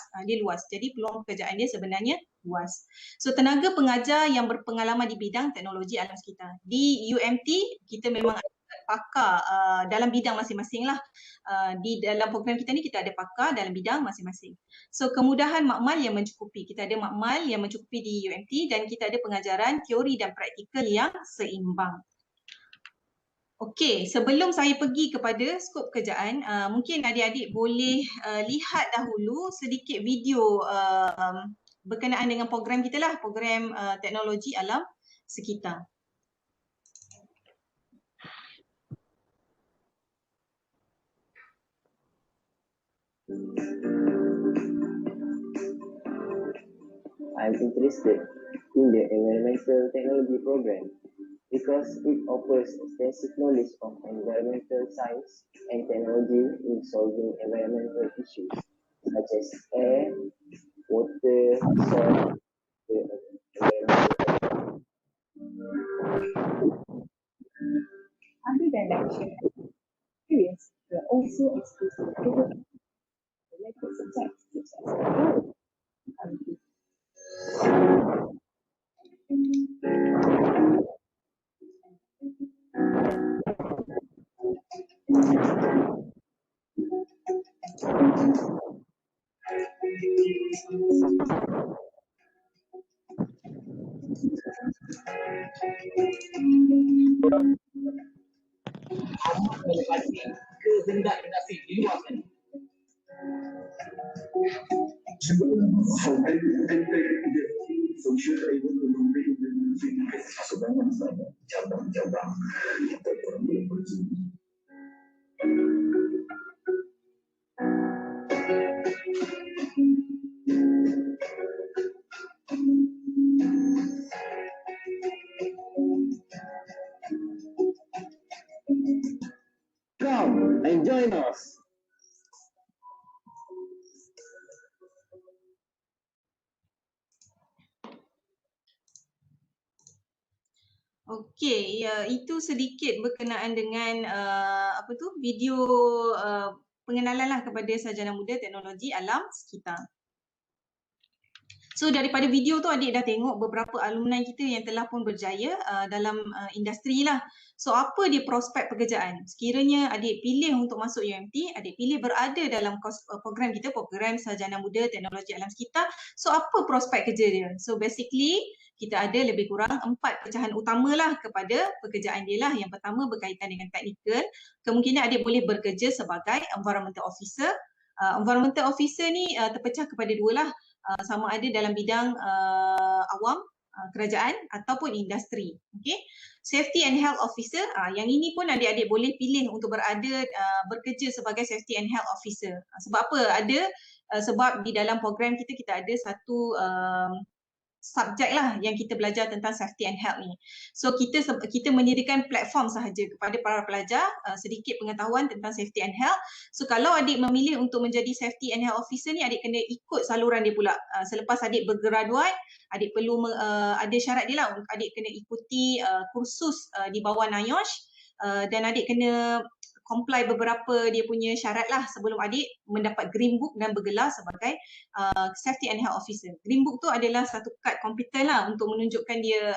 Jadi peluang pekerjaan dia sebenarnya luas. So tenaga pengajar yang berpengalaman di bidang teknologi alam sekitar. Di UMT kita memang ada pakar dalam bidang masing-masing lah. Di dalam program kita ni kita ada pakar dalam bidang masing-masing. So kemudahan makmal yang mencukupi. Kita ada makmal yang mencukupi di UMT dan kita ada pengajaran teori dan praktikal yang seimbang. Okey, sebelum saya pergi kepada skop pekerjaan, mungkin adik-adik boleh lihat dahulu sedikit video berkenaan dengan program kita lah, program teknologi alam sekitar. I'm interested in the environmental technology program because it offers extensive knowledge of environmental science and technology in solving environmental issues such as air, water, soil, the environmental. Other than lecture experience, we are also exposed to related subjects such as ecology. Come and join us. Okey, ya, itu sedikit berkenaan dengan video pengenalan lah kepada sarjana muda teknologi alam sekitar. So daripada video tu adik dah tengok beberapa alumni kita yang telah pun berjaya dalam industri lah. So apa dia prospek pekerjaan? Sekiranya adik pilih untuk masuk UMT, adik pilih berada dalam program kita, program sarjana muda teknologi alam sekitar. So apa prospek kerja dia? So basically kita ada lebih kurang 4 pecahan utama lah kepada pekerjaan dia lah. Yang pertama berkaitan dengan teknikal. Kemungkinan adik boleh bekerja sebagai environmental officer. Environmental officer ni terpecah kepada dua lah. Sama ada dalam bidang awam, kerajaan ataupun industri. Okay. Safety and health officer, yang ini pun adik-adik boleh pilih untuk bekerja sebagai safety and health officer. Sebab apa? Sebab di dalam program kita ada satu subjek lah yang kita belajar tentang safety and health ni. So kita menyediakan platform sahaja kepada para pelajar sedikit pengetahuan tentang safety and health. So kalau adik memilih untuk menjadi safety and health officer ni, adik kena ikut saluran dia pula. Selepas adik bergraduate, adik perlu ada syarat dia lah. Adik kena ikuti kursus di bawah NIOSH dan adik kena comply beberapa dia punya syarat lah sebelum adik mendapat Green Book dan bergelar sebagai Safety and Health Officer. Green Book tu adalah satu kad kompeten lah untuk menunjukkan dia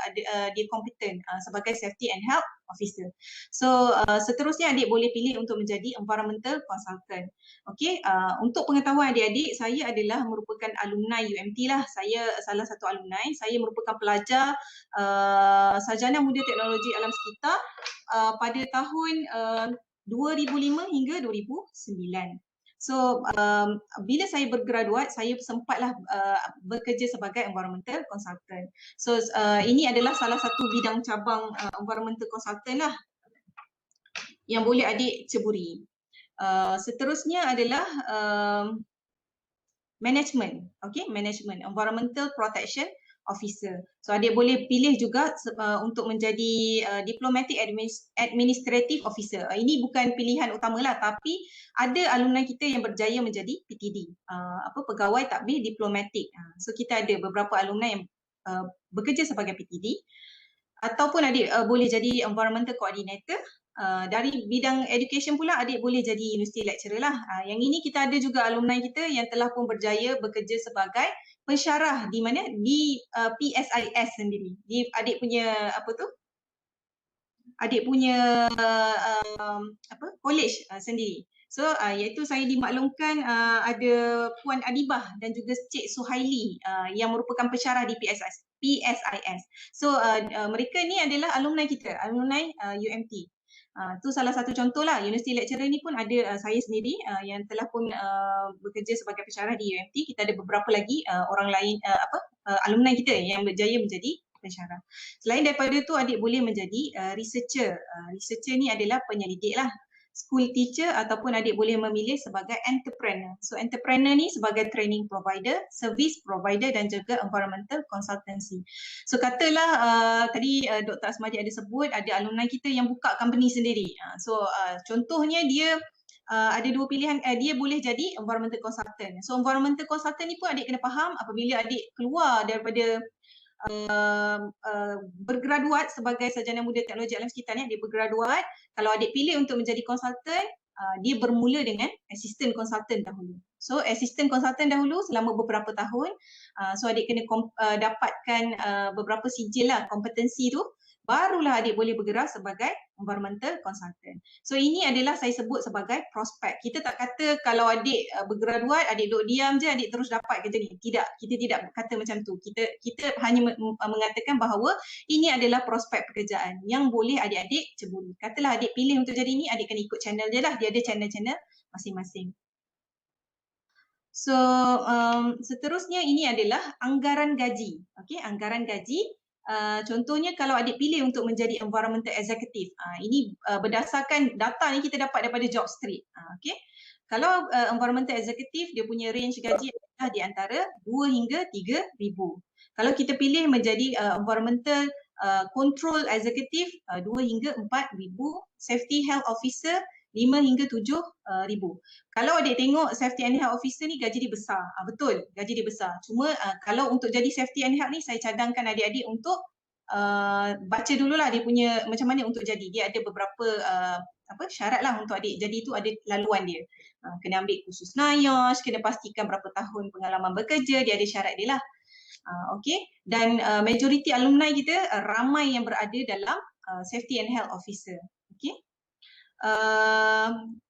kompeten sebagai Safety and Health Officer. So seterusnya adik boleh pilih untuk menjadi Environmental Consultant. Okay, untuk pengetahuan adik-adik, saya adalah merupakan alumni UMT lah. Saya salah satu alumni. Saya merupakan pelajar sarjana muda teknologi alam sekitar pada tahun 2005 hingga 2009. So bila saya bergraduat, saya sempatlah bekerja sebagai environmental consultant. So ini adalah salah satu bidang cabang environmental consultant lah yang boleh adik ceburi. Seterusnya adalah management. Okay, management, environmental protection officer. So adik boleh pilih juga untuk menjadi diplomatic administrative officer. Ini bukan pilihan utamalah, tapi ada alumni kita yang berjaya menjadi PTD, pegawai tadbir diplomatik. So kita ada beberapa alumni yang bekerja sebagai PTD, ataupun adik boleh jadi environmental coordinator. Dari bidang education pula adik boleh jadi university lecturer lah. Yang ini kita ada juga alumni kita yang telah pun berjaya bekerja sebagai pensyarah di mana? Di PSIS sendiri. Di adik punya adik punya college sendiri. So iaitu saya dimaklumkan ada Puan Adibah dan juga Cik Suhaili yang merupakan pensyarah di PSIS. So mereka ni adalah alumni kita, alumni UMT. Tu salah satu contoh lah. University lecturer ni pun ada saya sendiri yang telah pun bekerja sebagai pensyarah di UMT. Kita ada beberapa lagi orang lain alumni kita yang berjaya menjadi pensyarah. Selain daripada tu, adik boleh menjadi researcher. Researcher ni adalah penyelidik lah. School teacher ataupun adik boleh memilih sebagai entrepreneur. So entrepreneur ni sebagai training provider, service provider dan juga environmental consultancy. So katalah tadi Dr. Asmadi ada sebut ada alumni kita yang buka company sendiri. So contohnya dia ada dua pilihan, dia boleh jadi environmental consultant. So environmental consultant ni pun adik kena faham apabila adik keluar daripada bergraduat sebagai sarjana muda teknologi alam sekitar ni, dia bergraduat, kalau adik pilih untuk menjadi konsultan, dia bermula dengan assistant consultant dahulu. So assistant consultant dahulu selama beberapa tahun, so adik kena dapatkan beberapa sijil lah kompetensi tu, barulah adik boleh bergerak sebagai environmental consultant. So ini adalah saya sebut sebagai prospek. Kita tak kata kalau adik bergraduat, adik duduk diam je, adik terus dapat kerja ni. Tidak, kita tidak kata macam tu. Kita hanya mengatakan bahawa ini adalah prospek pekerjaan yang boleh adik-adik ceburi. Katalah adik pilih untuk jadi ni, adik kena ikut channel je lah. Dia ada channel-channel masing-masing. So seterusnya ini adalah anggaran gaji. Okay, anggaran gaji. Contohnya kalau adik pilih untuk menjadi environmental executive, ini berdasarkan data ni kita dapat daripada JobStreet. Okay. Kalau environmental executive, dia punya range gaji adalah di antara 2 hingga 3,000. Kalau kita pilih menjadi environmental control executive, 2 hingga 4,000. Safety health officer, 5 hingga 7,000. Kalau adik tengok safety and health officer ni gaji dia besar. Betul, gaji dia besar. Cuma kalau untuk jadi safety and health ni, saya cadangkan adik-adik untuk baca dululah dia punya macam mana untuk jadi. Dia ada beberapa syarat lah untuk adik jadi tu, ada laluan dia. Kena ambil kursus NIOSH, kena pastikan berapa tahun pengalaman bekerja, dia ada syarat dia lah. Okay, dan majoriti alumni kita ramai yang berada dalam safety and health officer. Okay.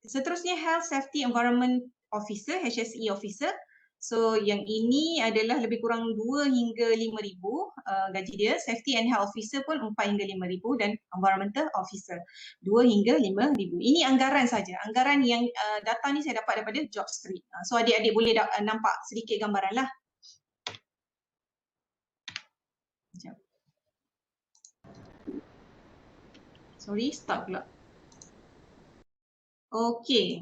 Seterusnya Health Safety Environment Officer, HSE Officer. So yang ini adalah lebih kurang 2 hingga 5,000 gaji dia. Safety and Health Officer pun 4 hingga 5,000 dan Environmental Officer 2 hingga 5,000. Ini anggaran saja. Anggaran yang data ni saya dapat daripada JobStreet. So adik-adik boleh nampak sedikit gambaran lah. Sorry, stop pula. Okey.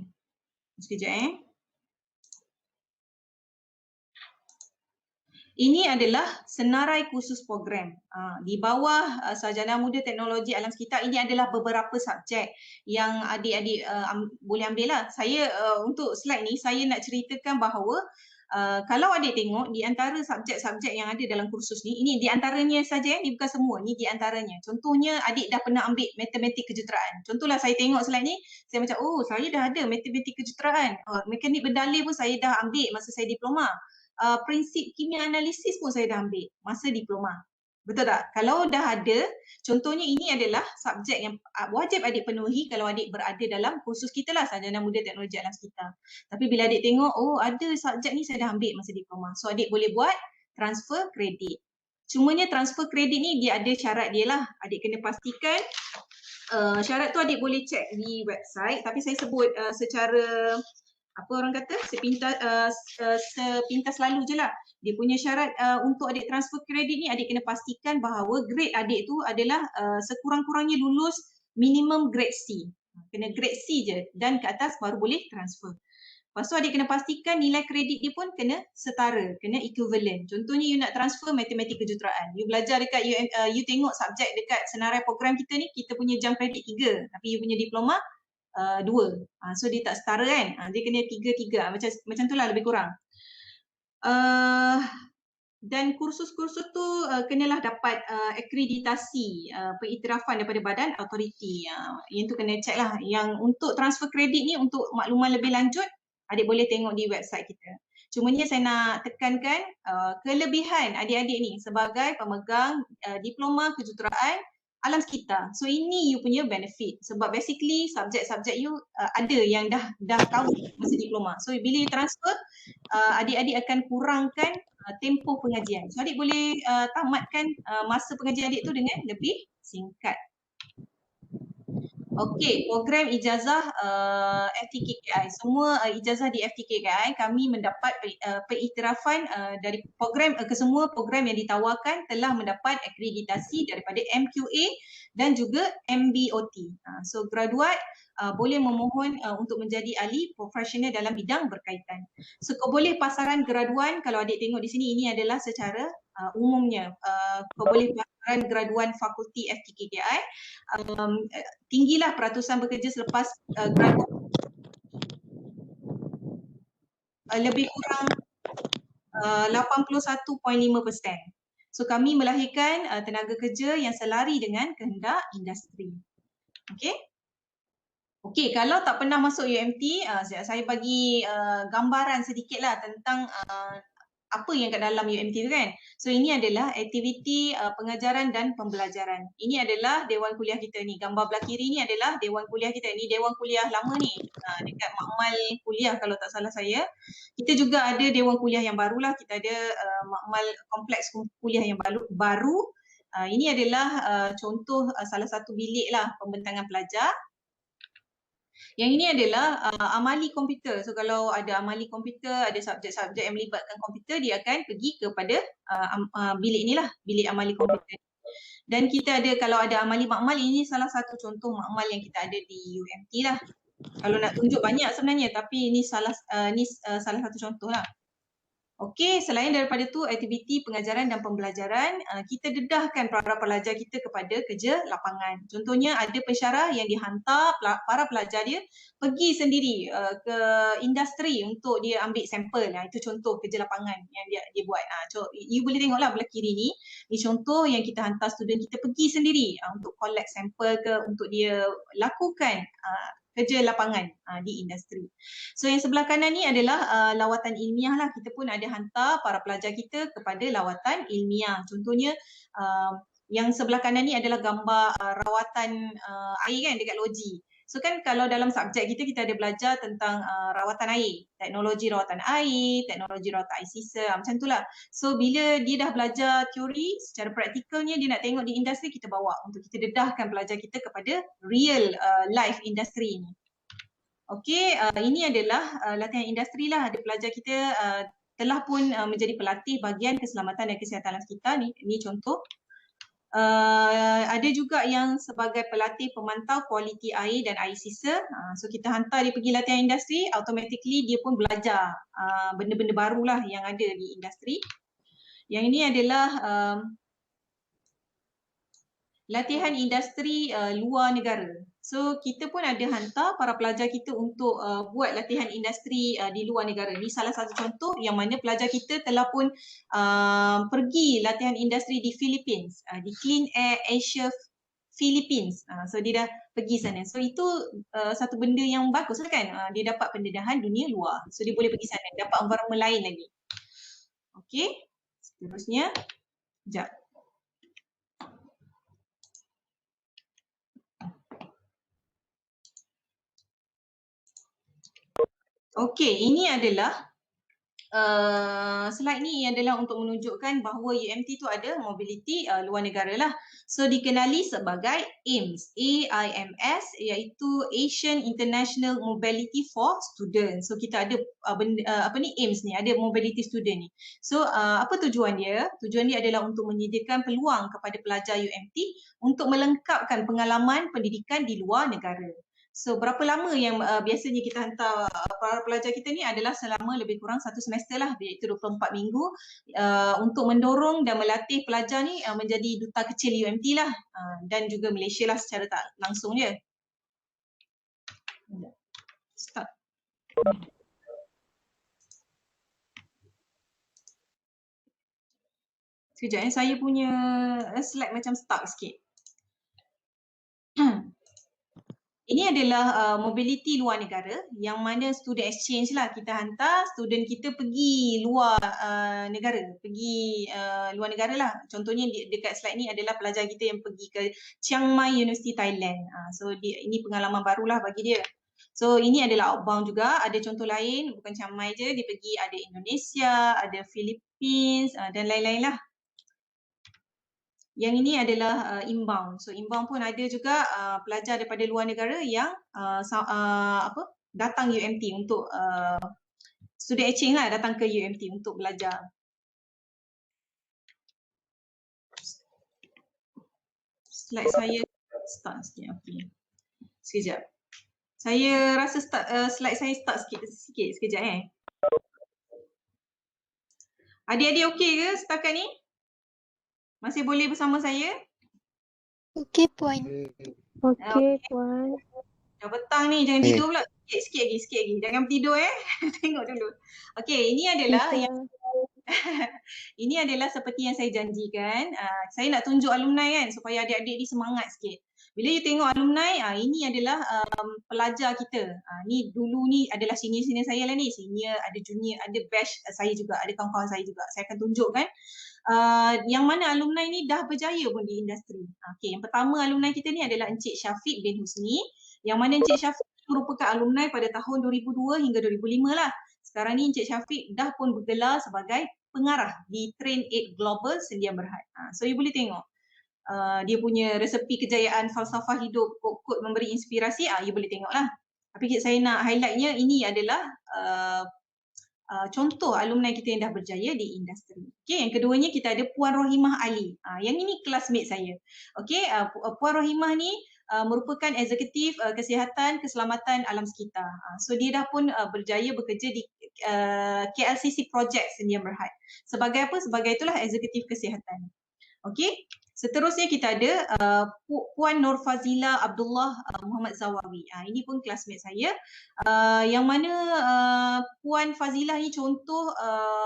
Sekejap Ini adalah senarai kursus program. Di bawah Sarjana Muda Teknologi Alam Sekitar, ini adalah beberapa subjek yang adik-adik boleh ambil lah. Saya untuk slide ni, saya nak ceritakan bahawa kalau adik tengok di antara subjek-subjek yang ada dalam kursus ni, ini di antaranya saja, ni bukan semua, ni di antaranya. Contohnya adik dah pernah ambil matematik kejuruteraan. Contohlah saya tengok slide ni, saya macam, oh saya dah ada matematik kejuruteraan. Mekanik berdalih pun saya dah ambil masa saya diploma. Prinsip kimia analisis pun saya dah ambil masa diploma. Betul tak? Kalau dah ada, contohnya ini adalah subjek yang wajib adik penuhi kalau adik berada dalam kursus kita lah, Sarjana Muda Teknologi Alam Sekitar. Tapi bila adik tengok, oh ada subjek ni saya dah ambil masa diploma. So adik boleh buat transfer kredit. Cumanya transfer kredit ni dia ada syarat dia lah. Adik kena pastikan syarat tu adik boleh cek di website. Tapi saya sebut secara apa orang kata, sepintas lalu je lah. Dia punya syarat untuk adik transfer kredit ni, adik kena pastikan bahawa grade adik tu adalah sekurang-kurangnya lulus minimum grade C. Kena grade C je dan ke atas baru boleh transfer. Lepas tu adik kena pastikan nilai kredit dia pun kena setara, kena equivalent. Contohnya you nak transfer matematik kejuruteraan. You belajar dekat, you tengok subjek dekat senarai program kita ni, kita punya jam kredit 3. Tapi you punya diploma 2. So dia tak setara kan. Dia kena 3-3. Macam tu lah lebih kurang. Dan kursus-kursus tu kenalah dapat akreditasi, pengiktirafan daripada badan autoriti. Yang tu kena check lah. Yang untuk transfer kredit ni, untuk makluman lebih lanjut, adik boleh tengok di website kita. Cumanya saya nak tekankan kelebihan adik-adik ni sebagai pemegang diploma kejuruteraan alam sekitar. So ini you punya benefit sebab basically subjek-subjek you ada yang dah cover masa diploma. So bila you transfer, adik-adik akan kurangkan tempoh pengajian. So adik boleh tamatkan masa pengajian adik tu dengan lebih singkat. Okey, program ijazah FTKKI. Semua ijazah di FTKKI kami mendapat pengiktirafan dari program kesemua program yang ditawarkan telah mendapat akreditasi daripada MQA dan juga MBOT. So graduat boleh memohon untuk menjadi ahli profesional dalam bidang berkaitan. So kau boleh pasaran graduan, kalau adik tengok di sini ini adalah secara umumnya. Kau boleh pasaran graduan fakulti FTKKI. Tinggilah peratusan bekerja selepas graduat lebih kurang 81.5%. So kami melahirkan tenaga kerja yang selari dengan kehendak industri. Okey. Okey, kalau tak pernah masuk UMT, saya bagi gambaran sedikitlah tentang apa yang kat dalam UMT tu kan. So ini adalah aktiviti pengajaran dan pembelajaran. Ini adalah dewan kuliah kita ni. Gambar belah kiri ni adalah dewan kuliah kita. Ni dewan kuliah lama ni. Dekat Makmal kuliah kalau tak salah saya. Kita juga ada dewan kuliah yang barulah. Kita ada Makmal kompleks kuliah yang baru. Ini adalah contoh salah satu bilik lah pembentangan pelajar. Yang ini adalah amali komputer. So kalau ada amali komputer, ada subjek-subjek yang melibatkan komputer, dia akan pergi kepada bilik ni lah, bilik amali komputer. Dan kita ada, kalau ada amali makmal, ini salah satu contoh makmal yang kita ada di UMT lah. Kalau nak tunjuk banyak sebenarnya, tapi ini salah satu contoh lah. Okey, selain daripada tu aktiviti pengajaran dan pembelajaran, kita dedahkan para pelajar kita kepada kerja lapangan. Contohnya ada pensyarah yang dihantar para pelajar dia pergi sendiri ke industri untuk dia ambil sampel. Itu contoh kerja lapangan yang dia buat. You boleh tengoklah belah kiri ni. Ini contoh yang kita hantar student kita pergi sendiri untuk collect sampel ke, untuk dia lakukan kerja lapangan di industri. So yang sebelah kanan ni adalah lawatan ilmiah lah. Kita pun ada hantar para pelajar kita kepada lawatan ilmiah. Contohnya yang sebelah kanan ni adalah gambar rawatan air kan dekat loji. So kan kalau dalam subjek kita, kita ada belajar tentang rawatan air, teknologi rawatan air, teknologi rawatan air sisa, macam tu lah. So bila dia dah belajar teori, secara praktikalnya dia nak tengok di industri, kita bawa untuk kita dedahkan pelajar kita kepada real life industri ni. Okey, ini adalah latihan industri lah. Ada pelajar kita telah pun menjadi pelatih bahagian keselamatan dan kesihatan sekitar ni. Ini contoh. Ada juga yang sebagai pelatih pemantau kualiti air dan air sisa. So kita hantar dia pergi latihan industri, automatically dia pun belajar benda-benda barulah yang ada di industri. Yang ini adalah latihan industri luar negara. So kita pun ada hantar para pelajar kita untuk buat latihan industri di luar negara. Ini salah satu contoh yang mana pelajar kita telah pun pergi latihan industri di Philippines, di Clean Air Asia Philippines. So dia dah pergi sana. So itu satu benda yang bagus lah kan. Dia dapat pendedahan dunia luar. So dia boleh pergi sana, dapat environment lain lagi. Okey, seterusnya. Sekejap. Okey, ini adalah slide ni adalah untuk menunjukkan bahawa UMT tu ada mobility luar negara lah. So dikenali sebagai AIMS, AIMS, iaitu Asian International Mobility for Students. So kita ada AIMS ni, ada mobility student ni. So apa tujuan dia? Tujuan dia adalah untuk menyediakan peluang kepada pelajar UMT untuk melengkapkan pengalaman pendidikan di luar negara. So berapa lama yang biasanya kita hantar para pelajar kita ni adalah selama lebih kurang 1 semester lah, iaitu 24 minggu untuk mendorong dan melatih pelajar ni menjadi duta kecil UMT lah dan juga Malaysia lah secara tak langsung je. Start. Sekejap saya punya slide macam stuck sikit. Ini adalah mobility luar negara yang mana student exchange lah. Kita hantar student kita pergi luar negara, pergi luar negara lah. Contohnya dekat slide ni adalah pelajar kita yang pergi ke Chiang Mai University Thailand. So ini pengalaman barulah bagi dia. So ini adalah outbound juga, ada contoh lain, bukan Chiang Mai je, dia pergi ada Indonesia, ada Philippines dan lain-lain lah. Yang ini adalah inbound. So inbound pun ada juga pelajar daripada luar negara yang datang UMT untuk student exchange lah, datang ke UMT untuk belajar. Slide saya start sikit. Okay. Sekejap. Saya rasa slide saya start sikit sekejap. Adik-adik okey ke setakat ni? Masih boleh bersama saya? Okey, Puan. Okey, Puan. Dah petang ni, jangan tidur pula. Sikit lagi. Jangan tidur Tengok dulu. Okey, ini adalah ini adalah seperti yang saya janjikan. Saya nak tunjuk alumni kan supaya adik-adik ni semangat sikit. Bila you tengok alumni, ini adalah pelajar kita. Ni dulu ni adalah senior-senior saya lah ni. Senior, ada junior, ada batch saya juga, ada kawan-kawan saya juga. Saya akan tunjukkan yang mana alumni ni dah berjaya pun di industri. Okey, yang pertama alumni kita ni adalah Encik Syafiq bin Husni. Yang mana Encik Syafiq merupakan alumni pada tahun 2002 hingga 2005 lah. Sekarang ni Encik Syafiq dah pun bergelar sebagai pengarah di Train 8 Global Sendian Berhad. So you boleh tengok dia punya resepi kejayaan falsafah hidup, kod memberi inspirasi, you boleh tengok lah. Tapi saya nak highlightnya ini adalah contoh alumni kita yang dah berjaya di industri. Okey, yang keduanya kita ada Puan Rohimah Ali. Yang ini classmate saya. Okey, Puan Rohimah ni merupakan eksekutif kesihatan keselamatan alam sekitar. So dia dah pun berjaya bekerja di KLCC Project Sendian Berhad. Sebagai apa? Sebagai itulah eksekutif kesihatan. Okey. Seterusnya kita ada Puan Nur Fazila Abdullah Muhammad Zawawi. Ini pun classmate saya. Yang mana Puan Fazilah ni contoh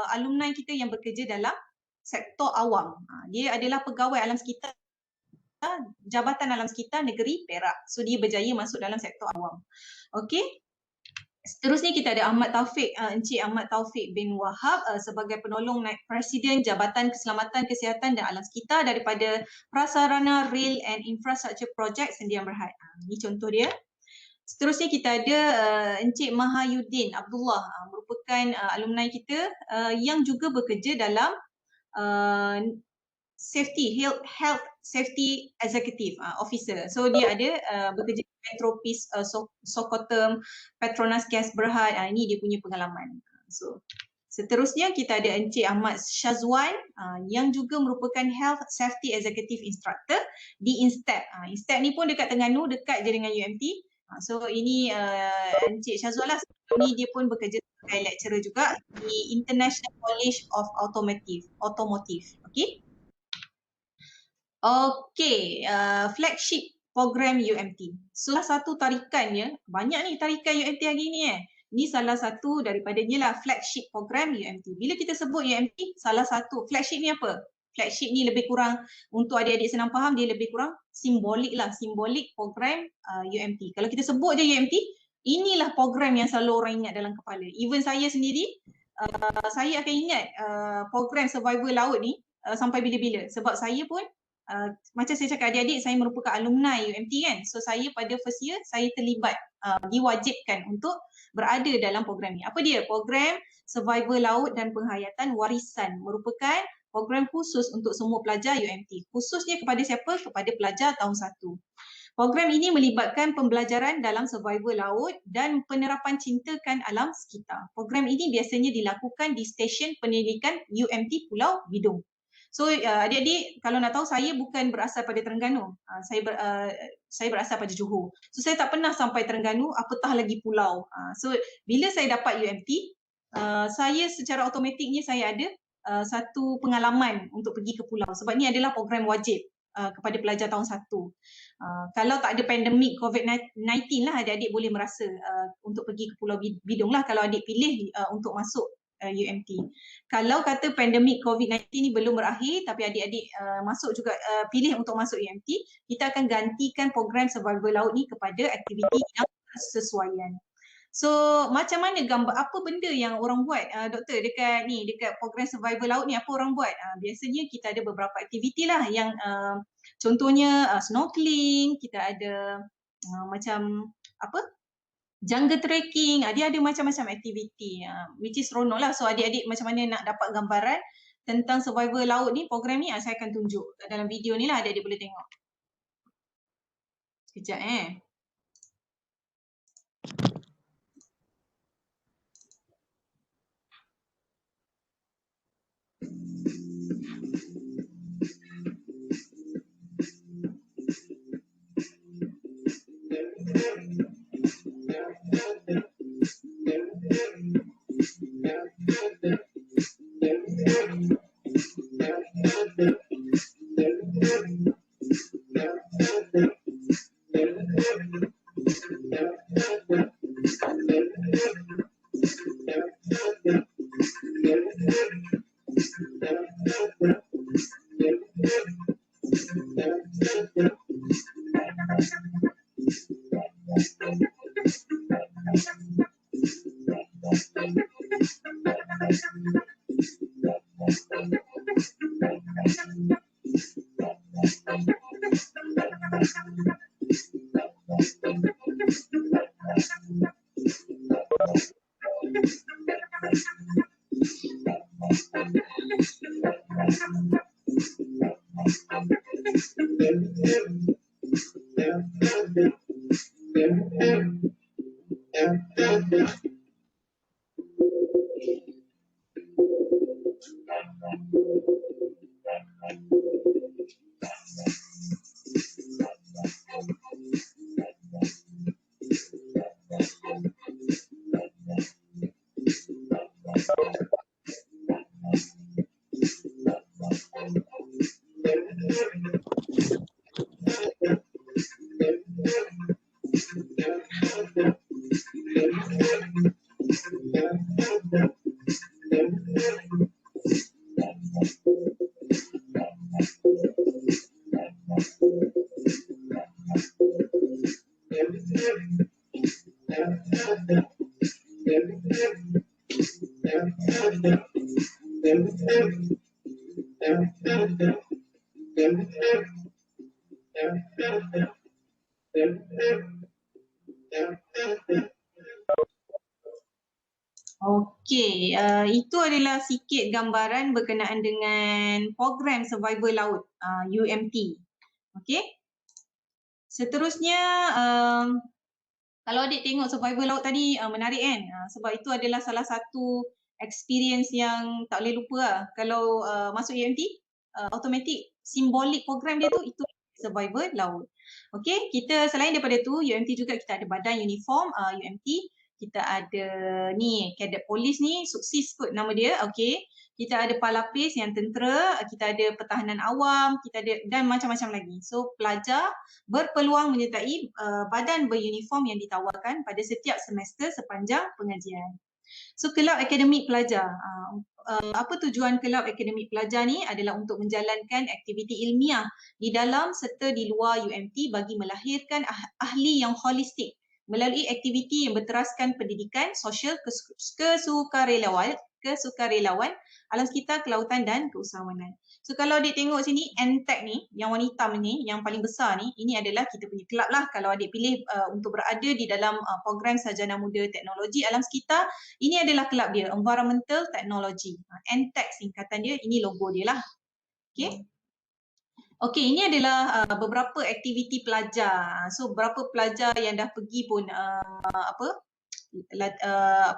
alumni kita yang bekerja dalam sektor awam. Dia adalah pegawai alam sekitar Jabatan Alam Sekitar Negeri Perak. So dia berjaya masuk dalam sektor awam. Okey. Seterusnya kita ada Ahmad Taufik, Encik Ahmad Taufik bin Wahab sebagai penolong naib Presiden Jabatan Keselamatan Kesihatan dan Alam Sekitar daripada Prasarana Rail and Infrastructure Project Sendian Berhad. Ini contoh dia. Seterusnya kita ada Encik Mahayuddin Abdullah, merupakan alumni kita yang juga bekerja dalam health safety executive officer. So dia ada bekerja di Petropis Sokotem, Petronas Gas Berhad. Ini dia punya pengalaman. So seterusnya kita ada Encik Ahmad Syazwan yang juga merupakan health safety executive instructor di INSTEP. INSTEP ni pun dekat Terengganu, dekat je dengan UMT. So ini Encik Syazwan lah. Ini dia pun bekerja sebagai lecturer juga di International College of Automotive. Okey. Okey, flagship program UMT. Salah satu tarikannya, banyak ni tarikan UMT hari ni Ini salah satu daripadanya lah flagship program UMT. Bila kita sebut UMT, salah satu flagship ni apa? Flagship ni lebih kurang untuk adik-adik senang faham, dia lebih kurang simbolik lah, simbolik program UMT. Kalau kita sebut je UMT, inilah program yang selalu orang ingat dalam kepala. Even saya sendiri, saya akan ingat program survival laut ni sampai bila-bila. Sebab saya pun macam saya cakap adik-adik, saya merupakan alumni UMT kan. So saya pada first year, saya terlibat, diwajibkan untuk berada dalam program ni. Apa dia? Program survival laut dan penghayatan warisan. Merupakan program khusus untuk semua pelajar UMT. Khususnya kepada siapa? Kepada pelajar tahun 1. Program ini melibatkan pembelajaran dalam survival laut dan penerapan cintakan alam sekitar. Program ini biasanya dilakukan di stesen pendidikan UMT Pulau Bidung. So adik-adik, kalau nak tahu, saya bukan berasal pada Terengganu. Saya berasal pada Johor. So saya tak pernah sampai Terengganu, apatah lagi pulau. So bila saya dapat UMT, saya secara automatiknya saya ada satu pengalaman untuk pergi ke pulau. Sebab ni adalah program wajib kepada pelajar tahun 1. Kalau tak ada pandemik COVID-19 lah, adik-adik boleh merasa untuk pergi ke Pulau Bidung lah kalau adik pilih untuk masuk UMT. Kalau kata pandemik COVID-19 ni belum berakhir tapi adik-adik masuk juga pilih untuk masuk UMT, kita akan gantikan program survival laut ni kepada aktiviti yang bersesuaian. So macam mana gambar, apa benda yang orang buat doktor dekat program survival laut ni, apa orang buat? Biasanya kita ada beberapa aktiviti lah yang contohnya snorkeling, kita ada macam jungle trekking, dia ada macam-macam aktiviti which is seronok lah. So adik-adik macam mana nak dapat gambaran tentang survival laut ni, program ni saya akan tunjuk dalam video ni lah, adik-adik boleh tengok. Sekejap Okey, itu adalah sikit gambaran berkenaan dengan program survival laut UMT. Okey. Seterusnya kalau adik tengok survival laut tadi menarik kan? Sebab itu adalah salah satu experience yang tak boleh lupa lah. Kalau masuk UMT, automatic simbolik program dia tu itu survival laut. Okey, kita selain daripada tu UMT juga kita ada badan uniform UMT. Kita ada ni kadet polis ni, Suksis kot nama dia. Okey. Kita ada palapis yang tentera, kita ada pertahanan awam, kita ada dan macam-macam lagi. So pelajar berpeluang menyertai badan beruniform yang ditawarkan pada setiap semester sepanjang pengajian. So kelab akademik pelajar. Apa tujuan kelab akademik pelajar ni adalah untuk menjalankan aktiviti ilmiah di dalam serta di luar UMT bagi melahirkan ahli yang holistik melalui aktiviti yang berteraskan pendidikan, sosial, kesukarelawan, alam sekitar, kelautan dan keusahawanan. So kalau adik tengok sini, NTEC ni, yang warna hitam ni, yang paling besar ni, ini adalah kita punya kelab lah. Kalau adik pilih untuk berada di dalam program Sarjana Muda Teknologi Alam Sekitar, ini adalah kelab dia, Environmental Technology. NTEC singkatan dia, ini logo dia lah. Okay. Okey, ini adalah beberapa aktiviti pelajar. So berapa pelajar yang dah pergi pun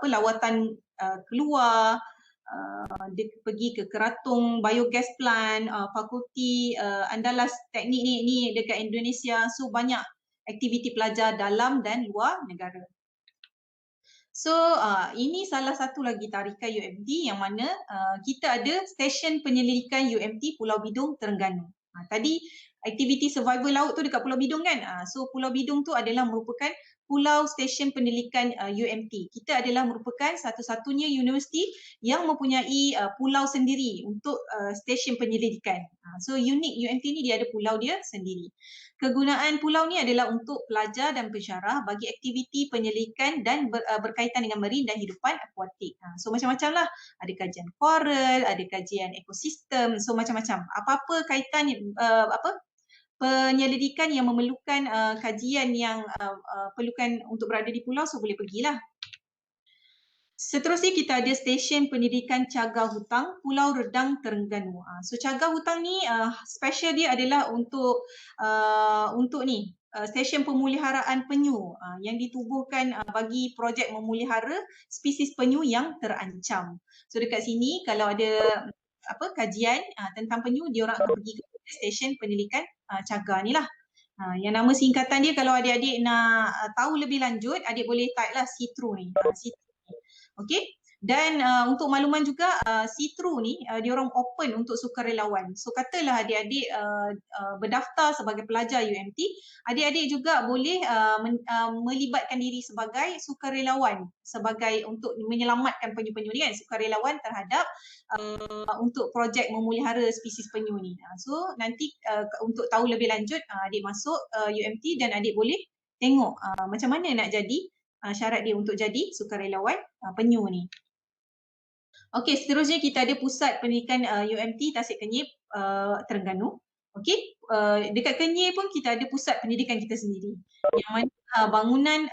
lawatan keluar, dia pergi ke Keratung Biogas Plant, Fakulti Andalas Teknik ni dekat Indonesia. So banyak aktiviti pelajar dalam dan luar negara. So ini salah satu lagi tarikan UMT yang mana kita ada stesen penyelidikan UMT Pulau Bidung, Terengganu. Tadi aktiviti survival laut tu dekat Pulau Bidung kan. So Pulau Bidung tu adalah merupakan Pulau Stesen Pendidikan UMT. Kita adalah merupakan satu-satunya universiti yang mempunyai pulau sendiri untuk stesen penyelidikan. So unik UMT ni dia ada pulau dia sendiri. Kegunaan pulau ni adalah untuk pelajar dan pensyarah bagi aktiviti penyelidikan dan berkaitan dengan marin dan hidupan akuatik. So macam-macam lah. Ada kajian koral, ada kajian ekosistem, so macam-macam. Apa-apa kaitan penyelidikan yang memerlukan kajian yang perlukan untuk berada di pulau, so boleh pergilah. Seterusnya kita ada stesen pendidikan cagar hutang Pulau Redang, Terengganu. So cagar hutang ni special dia adalah untuk stesen pemeliharaan penyu yang ditubuhkan bagi projek memelihara spesies penyu yang terancam. So dekat sini kalau ada kajian tentang penyu, dia orang akan pergi ke stesen pendidikan cagar ni lah. Yang nama singkatan dia kalau adik-adik nak tahu lebih lanjut, adik boleh type lah CITRU ni. Okey. Dan untuk makluman juga CITRU ni dia orang open untuk sukarelawan. So katalah adik-adik berdaftar sebagai pelajar UMT, adik-adik juga boleh melibatkan diri sebagai sukarelawan sebagai untuk menyelamatkan penyu-penyu ni kan, sukarelawan terhadap untuk projek memelihara spesies penyu ni. So nanti untuk tahu lebih lanjut adik masuk UMT dan adik boleh tengok macam mana nak jadi syarat dia untuk jadi sukarelawan penyu ni. Okey, seterusnya kita ada Pusat Pendidikan UMT Tasik Kenyir, Terengganu. Okey, dekat Kenyir pun kita ada pusat pendidikan kita sendiri. Yang mana bangunan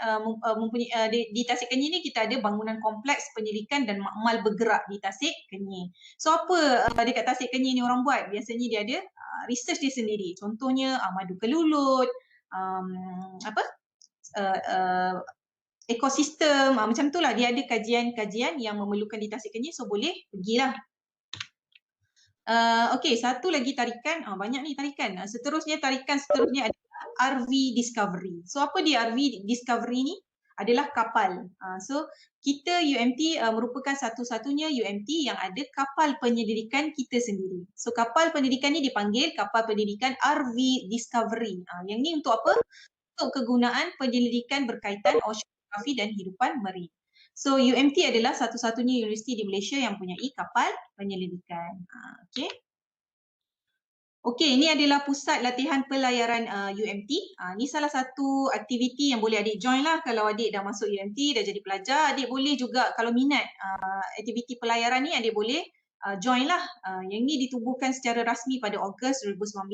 mempunyai di Tasik Kenyir ni kita ada bangunan kompleks pendidikan dan makmal bergerak di Tasik Kenyir. So apa dekat Tasik Kenyir ni orang buat? Biasanya dia ada research dia sendiri. Contohnya madu kelulut, ekosistem, macam tu lah. Dia ada kajian-kajian yang memerlukan di Tasik Kenyir, so boleh pergilah. Okey, satu lagi tarikan, banyak ni tarikan. Seterusnya adalah RV Discovery. So apa dia RV Discovery ni? Adalah kapal. So kita UMT merupakan satu-satunya UMT yang ada kapal penyelidikan kita sendiri. So kapal pendidikan ni dipanggil kapal pendidikan RV Discovery. Yang ni untuk apa? Untuk kegunaan penyelidikan berkaitan oceanografi dan hidupan marin. So UMT adalah satu-satunya universiti di Malaysia yang mempunyai kapal penyelidikan. Okey. Okey, ini adalah pusat latihan pelayaran UMT. Ini salah satu aktiviti yang boleh adik join lah kalau adik dah masuk UMT, dah jadi pelajar. Adik boleh juga kalau minat aktiviti pelayaran ni, adik boleh join lah. Yang ini ditubuhkan secara rasmi pada Ogos 2019.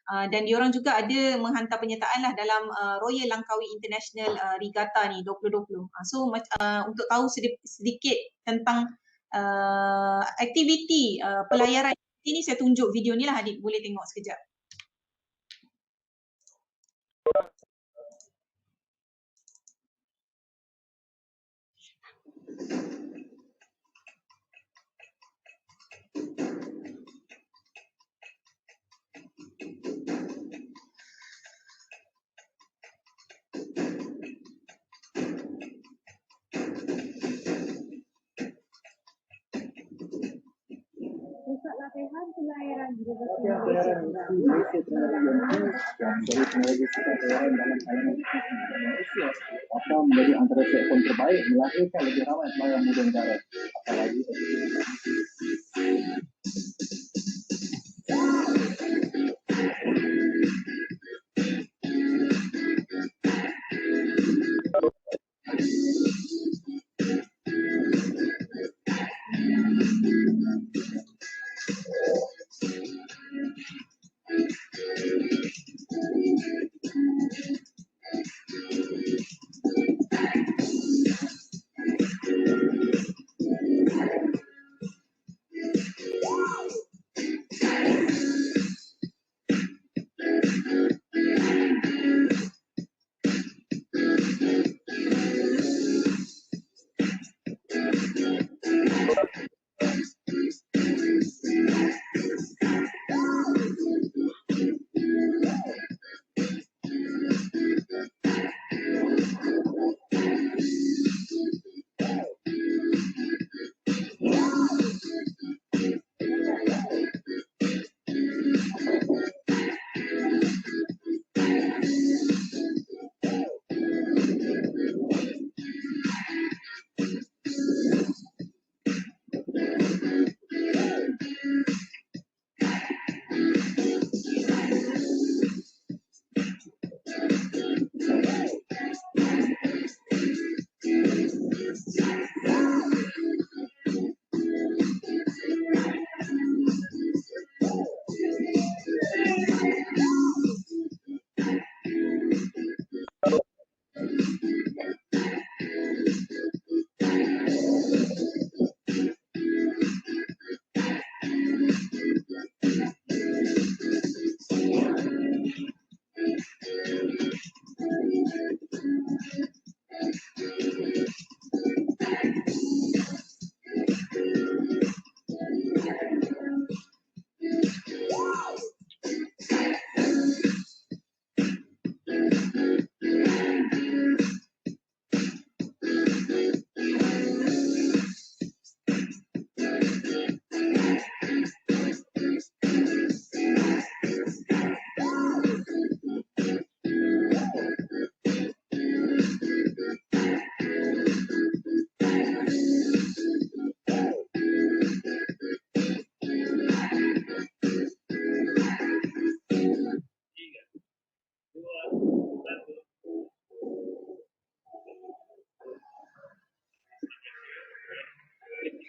Dan diorang juga ada menghantar penyertaan lah dalam Royal Langkawi International Regatta ni 2020. So untuk tahu sedikit tentang aktiviti pelayaran ini, saya tunjuk video ni lah, adik boleh tengok sekejap. Pusat latihan pelayaran Universiti Pelayaran Malaysia Terengganu yang dari teknologi pusat pelayaran dalam pelayanan Malaysia akan menjadi antara platform terbaik melahirkan lebih ramai pelayan muda negara. Apalagi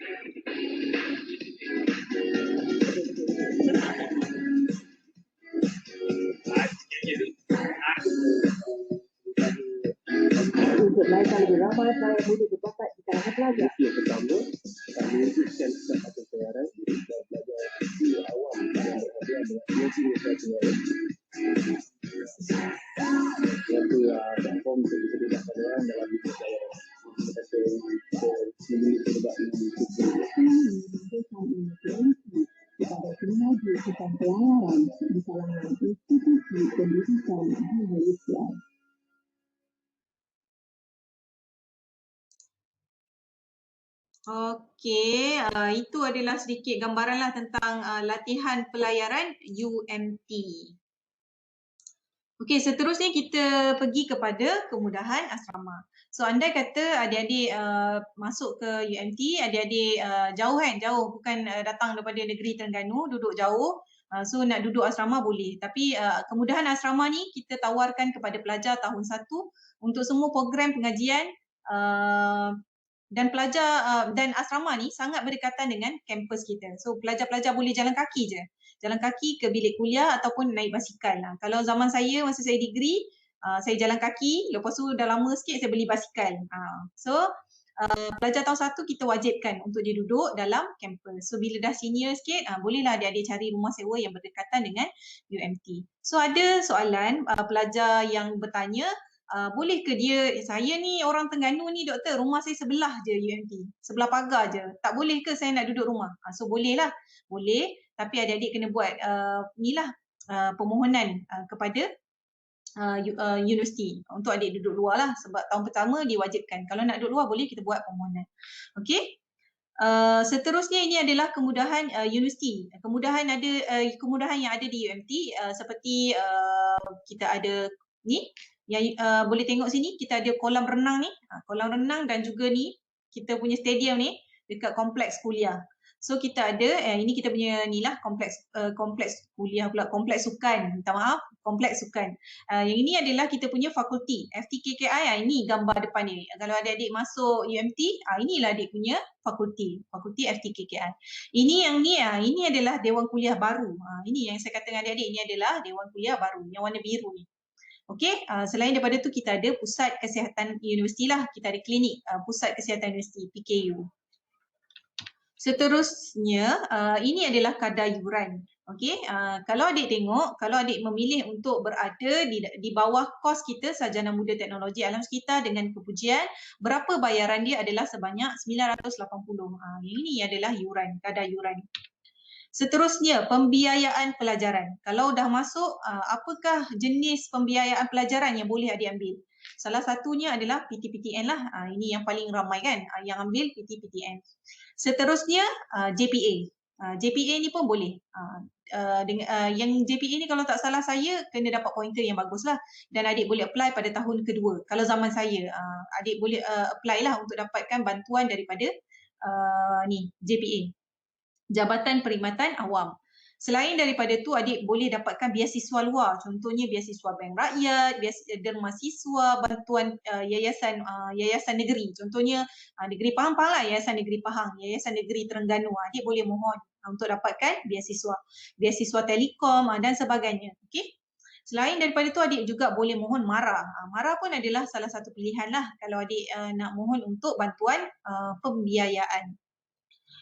Untuk menaikkan lebih ramai pelajar muda berbakat di kalangan pelajar. Yang pertama, kami wujudkan sistem pelajaran dan pelajar di awam yang berhadiah dengan pelajaran. Iaitu platform untuk bisa didapatkan orang dalam bidang pelajaran. Kita memiliki sebab ini kepada pengaji tentang pelayaran di kalangan institusi pendidikan di Malaysia. Okey, itu adalah sedikit gambaranlah tentang latihan pelayaran UMT. Okey, seterusnya kita pergi kepada kemudahan asrama. So andai kata adik-adik masuk ke UMT, adik-adik jauh kan, jauh bukan datang daripada negeri Terengganu, duduk jauh. So nak duduk asrama boleh. Tapi kemudahan asrama ni kita tawarkan kepada pelajar tahun 1 untuk semua program pengajian dan pelajar dan asrama ni sangat berdekatan dengan kampus kita. So pelajar-pelajar boleh jalan kaki je. Jalan kaki ke bilik kuliah ataupun naik basikal. Kalau zaman saya masa saya degree, saya jalan kaki, lepas tu dah lama sikit saya beli basikal. So pelajar tahun 1 kita wajibkan untuk dia duduk dalam kampus. So bila dah senior sikit, bolehlah adik-adik cari rumah sewa yang berdekatan dengan UMT. So ada soalan pelajar yang bertanya, boleh ke dia, saya ni orang Terengganu ni doktor, rumah saya sebelah je UMT, sebelah pagar je, tak boleh ke saya nak duduk rumah? So boleh lah, boleh, tapi adik-adik kena buat permohonan kepada universiti untuk adik duduk luar lah, sebab tahun pertama diwajibkan. Kalau nak duduk luar boleh kita buat permohonan. Okey. Seterusnya ini adalah kemudahan universiti. Kemudahan yang ada di UMT seperti kita ada ni yang boleh tengok sini, kita ada kolam renang ni, kolam renang dan juga ni kita punya stadium ni dekat kompleks kuliah. So kita ada ini kita punya ni lah kompleks kuliah pula, kompleks sukan, minta maaf, kompleks sukan. Yang ini adalah kita punya fakulti FTKKI. Ini gambar depan ni. Kalau adik-adik masuk UMT, inilah adik punya fakulti FTKKI. Ini yang ni ini adalah dewan kuliah baru. Ini yang saya kata dengan adik-adik, ini adalah dewan kuliah baru yang warna biru ni. Okey, selain daripada tu kita ada pusat kesihatan universiti lah, kita ada klinik pusat kesihatan universiti PKU. Seterusnya ini adalah kadar yuran. Okey, kalau adik tengok, kalau adik memilih untuk berada di bawah kos kita Sarjana Muda Teknologi Alam Sekitar dengan kepujian, berapa bayaran dia adalah sebanyak 980. Ini adalah yuran, kadar yuran. Seterusnya, pembiayaan pelajaran. Kalau dah masuk, apakah jenis pembiayaan pelajaran yang boleh adik ambil? Salah satunya adalah PT-PTN lah. Ini yang paling ramai kan, yang ambil PT-PTN. Seterusnya, JPA. JPA ni pun boleh. Yang JPA ni kalau tak salah saya, kena dapat pointer yang bagus lah. Dan adik boleh apply pada tahun kedua. Kalau zaman saya, adik boleh apply lah untuk dapatkan bantuan daripada ni JPA. Jabatan Perkhidmatan Awam. Selain daripada tu, adik boleh dapatkan beasiswa luar. Contohnya beasiswa Bank Rakyat, derma siswa, bantuan yayasan negeri. Contohnya Negeri Pahang lah, Yayasan Negeri Pahang, Yayasan Negeri Terengganu. Adik boleh mohon untuk dapatkan beasiswa telekom dan sebagainya. Okey. Selain daripada tu, adik juga boleh mohon MARA. MARA pun adalah salah satu pilihan lah kalau adik nak mohon untuk bantuan pembiayaan.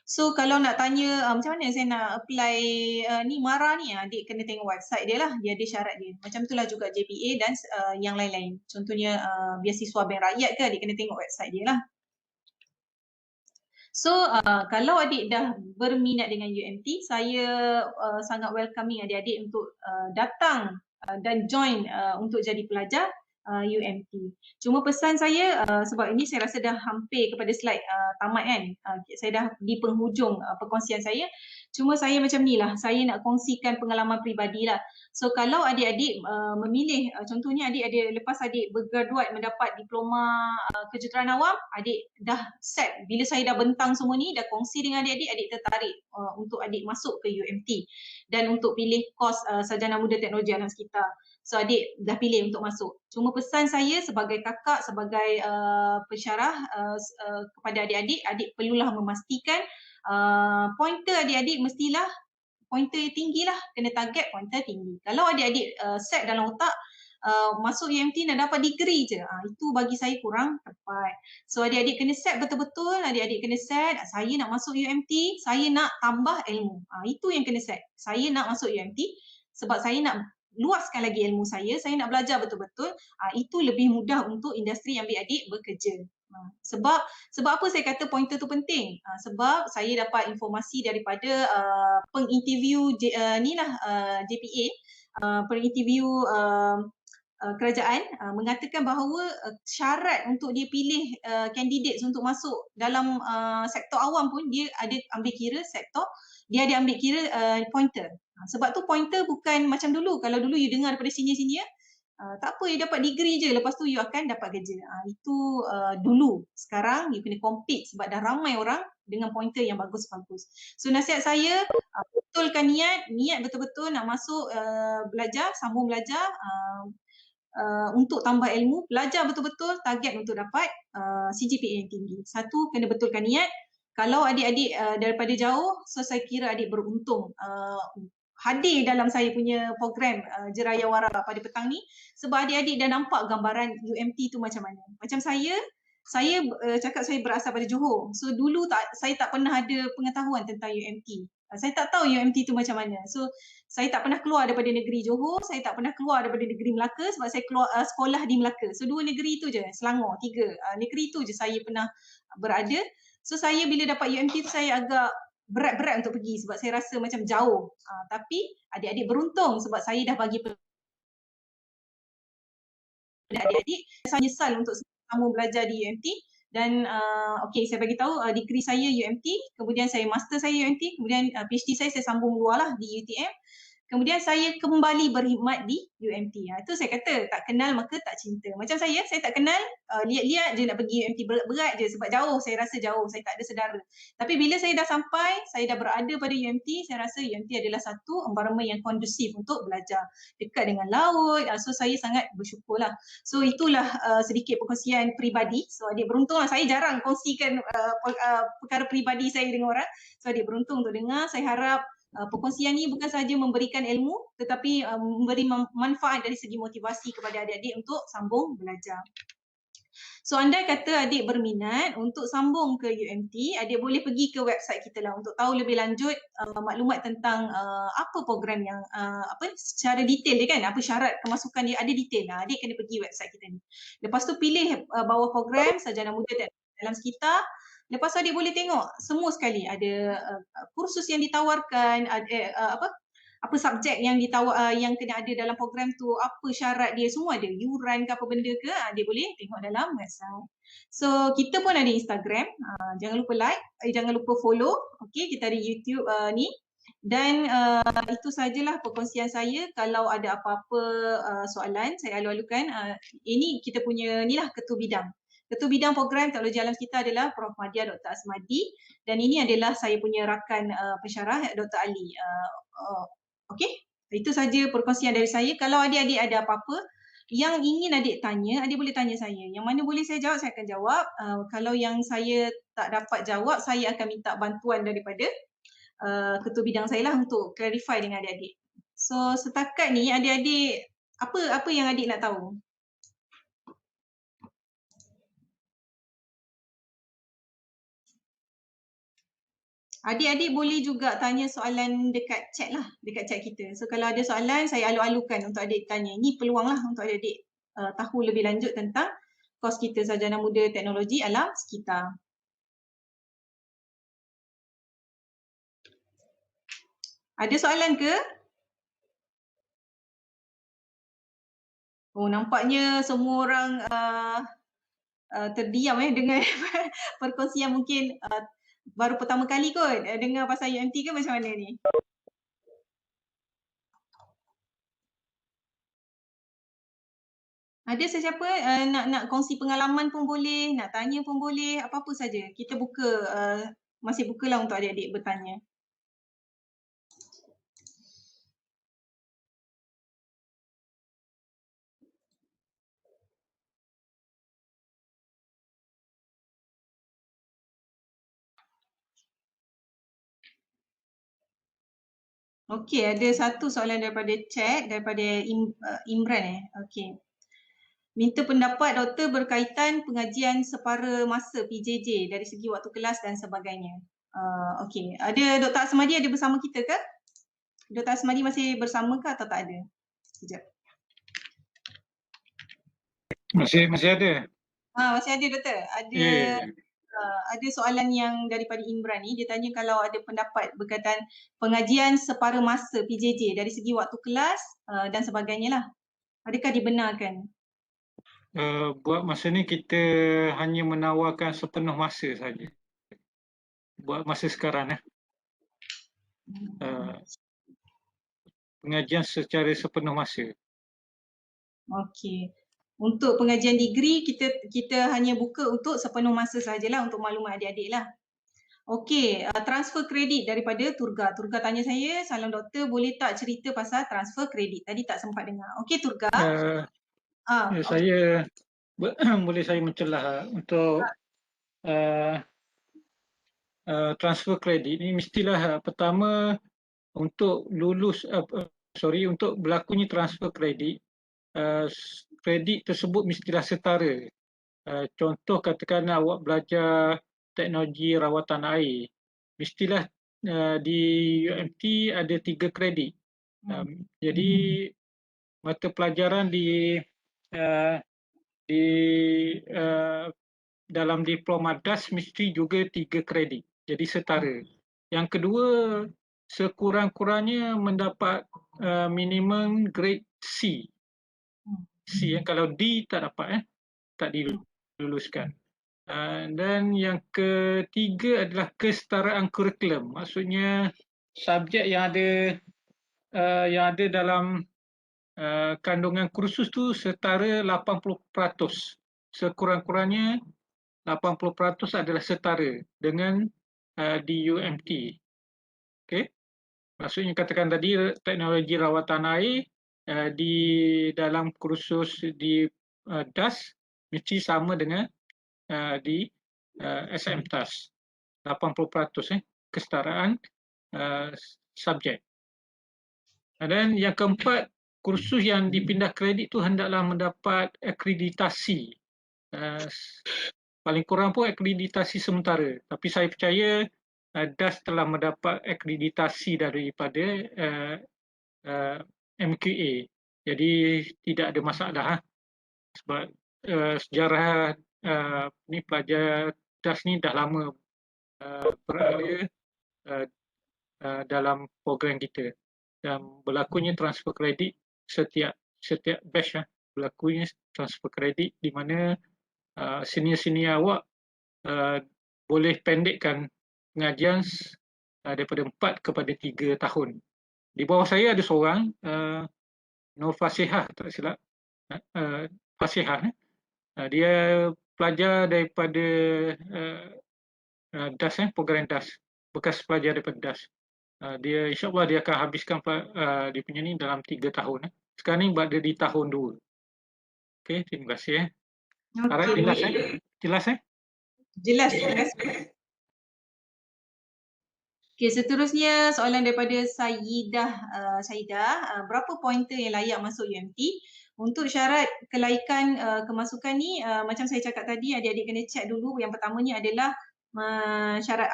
So kalau nak tanya macam mana saya nak apply ni MARA ni, adik kena tengok website dia lah, dia ada syarat dia. Macam itulah juga JPA dan yang lain-lain. Contohnya beasiswa Bank Rakyat ke, adik kena tengok website dia lah. So kalau adik dah berminat dengan UMT, saya sangat welcoming adik-adik untuk datang dan join untuk jadi pelajar UMT. Cuma pesan saya, sebab ini saya rasa dah hampir kepada slide tamat kan, saya dah di penghujung perkongsian saya. Cuma saya macam ni lah, saya nak kongsikan pengalaman peribadi lah. So kalau adik-adik memilih, contohnya adik ada lepas adik bergraduate mendapat diploma kejuruteraan awam, adik dah set, bila saya dah bentang semua ni, dah kongsi dengan adik-adik, adik tertarik untuk adik masuk ke UMT dan untuk pilih kos Sarjana Muda Teknologi Alam Sekitar. So adik dah pilih untuk masuk. Cuma pesan saya sebagai kakak, sebagai pensyarah kepada adik-adik, adik perlulah memastikan pointer adik-adik mestilah pointer tinggi lah, kena target pointer tinggi. Kalau adik-adik set dalam otak masuk UMT nak dapat degree je, itu bagi saya kurang tepat. So adik-adik kena set betul-betul, adik-adik kena set, saya nak masuk UMT, saya nak tambah ilmu. Itu yang kena set. Saya nak masuk UMT sebab saya nak luaskan lagi ilmu saya nak belajar betul-betul. Itu lebih mudah untuk industri yang adik-adik bekerja. Sebab apa saya kata pointer tu penting? Sebab saya dapat informasi daripada penginterview JPA, penginterview kerajaan mengatakan bahawa syarat untuk dia pilih kandidat untuk masuk dalam sektor awam pun dia ada ambil kira dia ada ambil kira pointer. Sebab tu pointer bukan macam dulu. Kalau dulu you dengar daripada senior-senior, tak apa, you dapat degree je, lepas tu you akan dapat kerja. Itu dulu. Sekarang you kena compete sebab dah ramai orang dengan pointer yang bagus-bagus. So nasihat saya, betulkan niat betul-betul nak masuk belajar, sambung belajar untuk tambah ilmu, belajar betul-betul, target untuk dapat CGPA yang tinggi. Satu, kena betulkan niat. Kalau adik-adik daripada jauh, so saya kira adik beruntung hadir dalam saya punya program Jerayawara pada petang ni, sebab adik-adik dah nampak gambaran UMT tu macam mana. Macam saya cakap saya berasal pada Johor. So dulu saya tak pernah ada pengetahuan tentang UMT. Saya tak tahu UMT tu macam mana. So saya tak pernah keluar daripada negeri Johor, saya tak pernah keluar daripada negeri Melaka sebab saya keluar sekolah di Melaka. So 2 negeri tu je, Selangor, 3 negeri tu je saya pernah berada. So saya bila dapat UMT tu saya agak berat-berat untuk pergi sebab saya rasa macam jauh. Tapi adik-adik beruntung sebab saya dah bagi adik-adik, saya menyesal untuk sambung belajar di UMT dan saya bagi tahu degree saya UMT, kemudian saya master saya UMT, kemudian PhD saya sambung luar lah di UTM. Kemudian saya kembali berkhidmat di UMT. Itu saya kata tak kenal maka tak cinta. Macam saya tak kenal, lihat-lihat je nak pergi UMT, berat je sebab jauh, saya rasa jauh, saya tak ada saudara. Tapi bila saya dah sampai, saya dah berada pada UMT, saya rasa UMT adalah satu environment yang kondusif untuk belajar. Dekat dengan laut, so saya sangat bersyukurlah. So itulah sedikit perkongsian peribadi. So adik beruntung lah, saya jarang kongsikan perkara peribadi saya dengan orang. So adik beruntung untuk dengar, saya harap perkongsian ini bukan sahaja memberikan ilmu tetapi memberi manfaat dari segi motivasi kepada adik-adik untuk sambung belajar. So andai kata adik berminat untuk sambung ke UMT, adik boleh pergi ke website kita lah untuk tahu lebih lanjut maklumat tentang apa program yang secara detail dia kan, apa syarat kemasukan dia, ada detail lah. Adik kena pergi website kita ni. Lepas tu pilih bawah program Sarjana Muda dalam sekitar. Lepas tu adik boleh tengok semua sekali, ada kursus yang ditawarkan, apa subjek yang yang kena ada dalam program tu, apa syarat dia, semua ada, yuran ke apa benda ke, adik boleh tengok dalam website. So kita pun ada Instagram, jangan lupa like, jangan lupa follow, okey, kita ada YouTube ni. Dan itu sajalah perkongsian saya. Kalau ada apa-apa soalan, saya alu-alukan. Ini kita punya ni lah Ketua Bidang. Ketua Bidang Program Teknologi Alam Sekitar adalah Prof. Madya Dr. Asmadi dan ini adalah saya punya rakan pensyarah Dr. Ali. Okey, itu saja perkongsian dari saya. Kalau adik-adik ada apa-apa yang ingin adik tanya, adik boleh tanya saya. Yang mana boleh saya jawab, saya akan jawab. Kalau yang saya tak dapat jawab, saya akan minta bantuan daripada ketua bidang saya lah untuk clarify dengan adik-adik. So setakat ni adik-adik, apa yang adik nak tahu? Adik-adik boleh juga tanya soalan dekat chat lah, dekat chat kita. So kalau ada soalan, saya alu-alukan untuk adik tanya. Ini peluang lah untuk adik tahu lebih lanjut tentang kos kita Sarjana Muda Teknologi Alam Sekitar. Ada soalan ke? Oh, nampaknya semua orang terdiam dengan perkongsian mungkin baru pertama kali kot dengar pasal UMT ke macam mana ni? Ada sesiapa nak kongsi pengalaman pun boleh, nak tanya pun boleh, apa-apa saja. Kita buka, masih bukalah untuk adik-adik bertanya. Okey, ada satu soalan daripada chat daripada Imran. Okey. Minta pendapat doktor berkaitan pengajian separa masa PJJ dari segi waktu kelas dan sebagainya. Okey, ada Dr. Asmadi ada bersama kita ke? Dr. Asmadi masih bersama ke atau tak ada? Sekejap. Masih ada. Masih ada doktor. Ada soalan yang daripada Imran ni, dia tanya kalau ada pendapat berkaitan pengajian separa masa PJJ dari segi waktu kelas dan sebagainya lah. Adakah dibenarkan? Buat masa ni kita hanya menawarkan sepenuh masa saja. Buat masa sekarang pengajian secara sepenuh masa. Okey. Untuk pengajian degree kita hanya buka untuk sepenuh masa sajalah untuk maklumat adik-adik lah. Okey, transfer kredit daripada Turga. Turga tanya saya, salam doktor, boleh tak cerita pasal transfer kredit? Tadi tak sempat dengar. Okey Turga. Saya boleh saya mencelah untuk transfer kredit ni mestilah pertama untuk untuk berlakunya transfer kredit, kredit tersebut mestilah setara. Contoh katakan awak belajar teknologi rawatan air, mestilah di UMT ada 3 kredit. Jadi mata pelajaran di dalam diploma DAS mesti juga 3 kredit. Jadi setara. Yang kedua, sekurang-kurangnya mendapat minimum grade C. Kalau D tak dapat, tak diluluskan. Dan yang ketiga adalah kesetaraan kurikulum. Maksudnya subjek yang ada dalam kandungan kursus tu setara 80%. Sekurang-kurangnya 80% adalah setara dengan di UMT. Okey. Maksudnya katakan tadi teknologi rawatan air di dalam kursus di DAS mesti sama dengan di SMTAS. 80% kesetaraan subjek. Dan yang keempat, kursus yang dipindah kredit tu hendaklah mendapat akreditasi. Paling kurang pun akreditasi sementara. Tapi saya percaya DAS telah mendapat akreditasi daripada MQA. Jadi tidak ada masalah. Sebab sejarah ni pelajar DAS ni dah lama berada dalam program kita. Dan berlakunya transfer kredit setiap batch berlakunya transfer kredit di mana senior-senior awak boleh pendekkan pengajian daripada 4 kepada 3 tahun. Di bawah saya ada seorang, Nur Fasihah, tak silap. Fasihah. Dia pelajar daripada DAS, program DAS. Bekas pelajar daripada DAS. Dia insyaAllah dia akan habiskan dia punya ni dalam 3 tahun. Sekarang ni berada di tahun 2. Okey, terima kasih. Harap jelas Jelas Jelas, terima kasih. Okey, seterusnya soalan daripada Saidah. Berapa pointer yang layak masuk UMT? Untuk syarat kelaikan kemasukan ni, macam saya cakap tadi, adik-adik kena check dulu. Yang pertamanya adalah syarat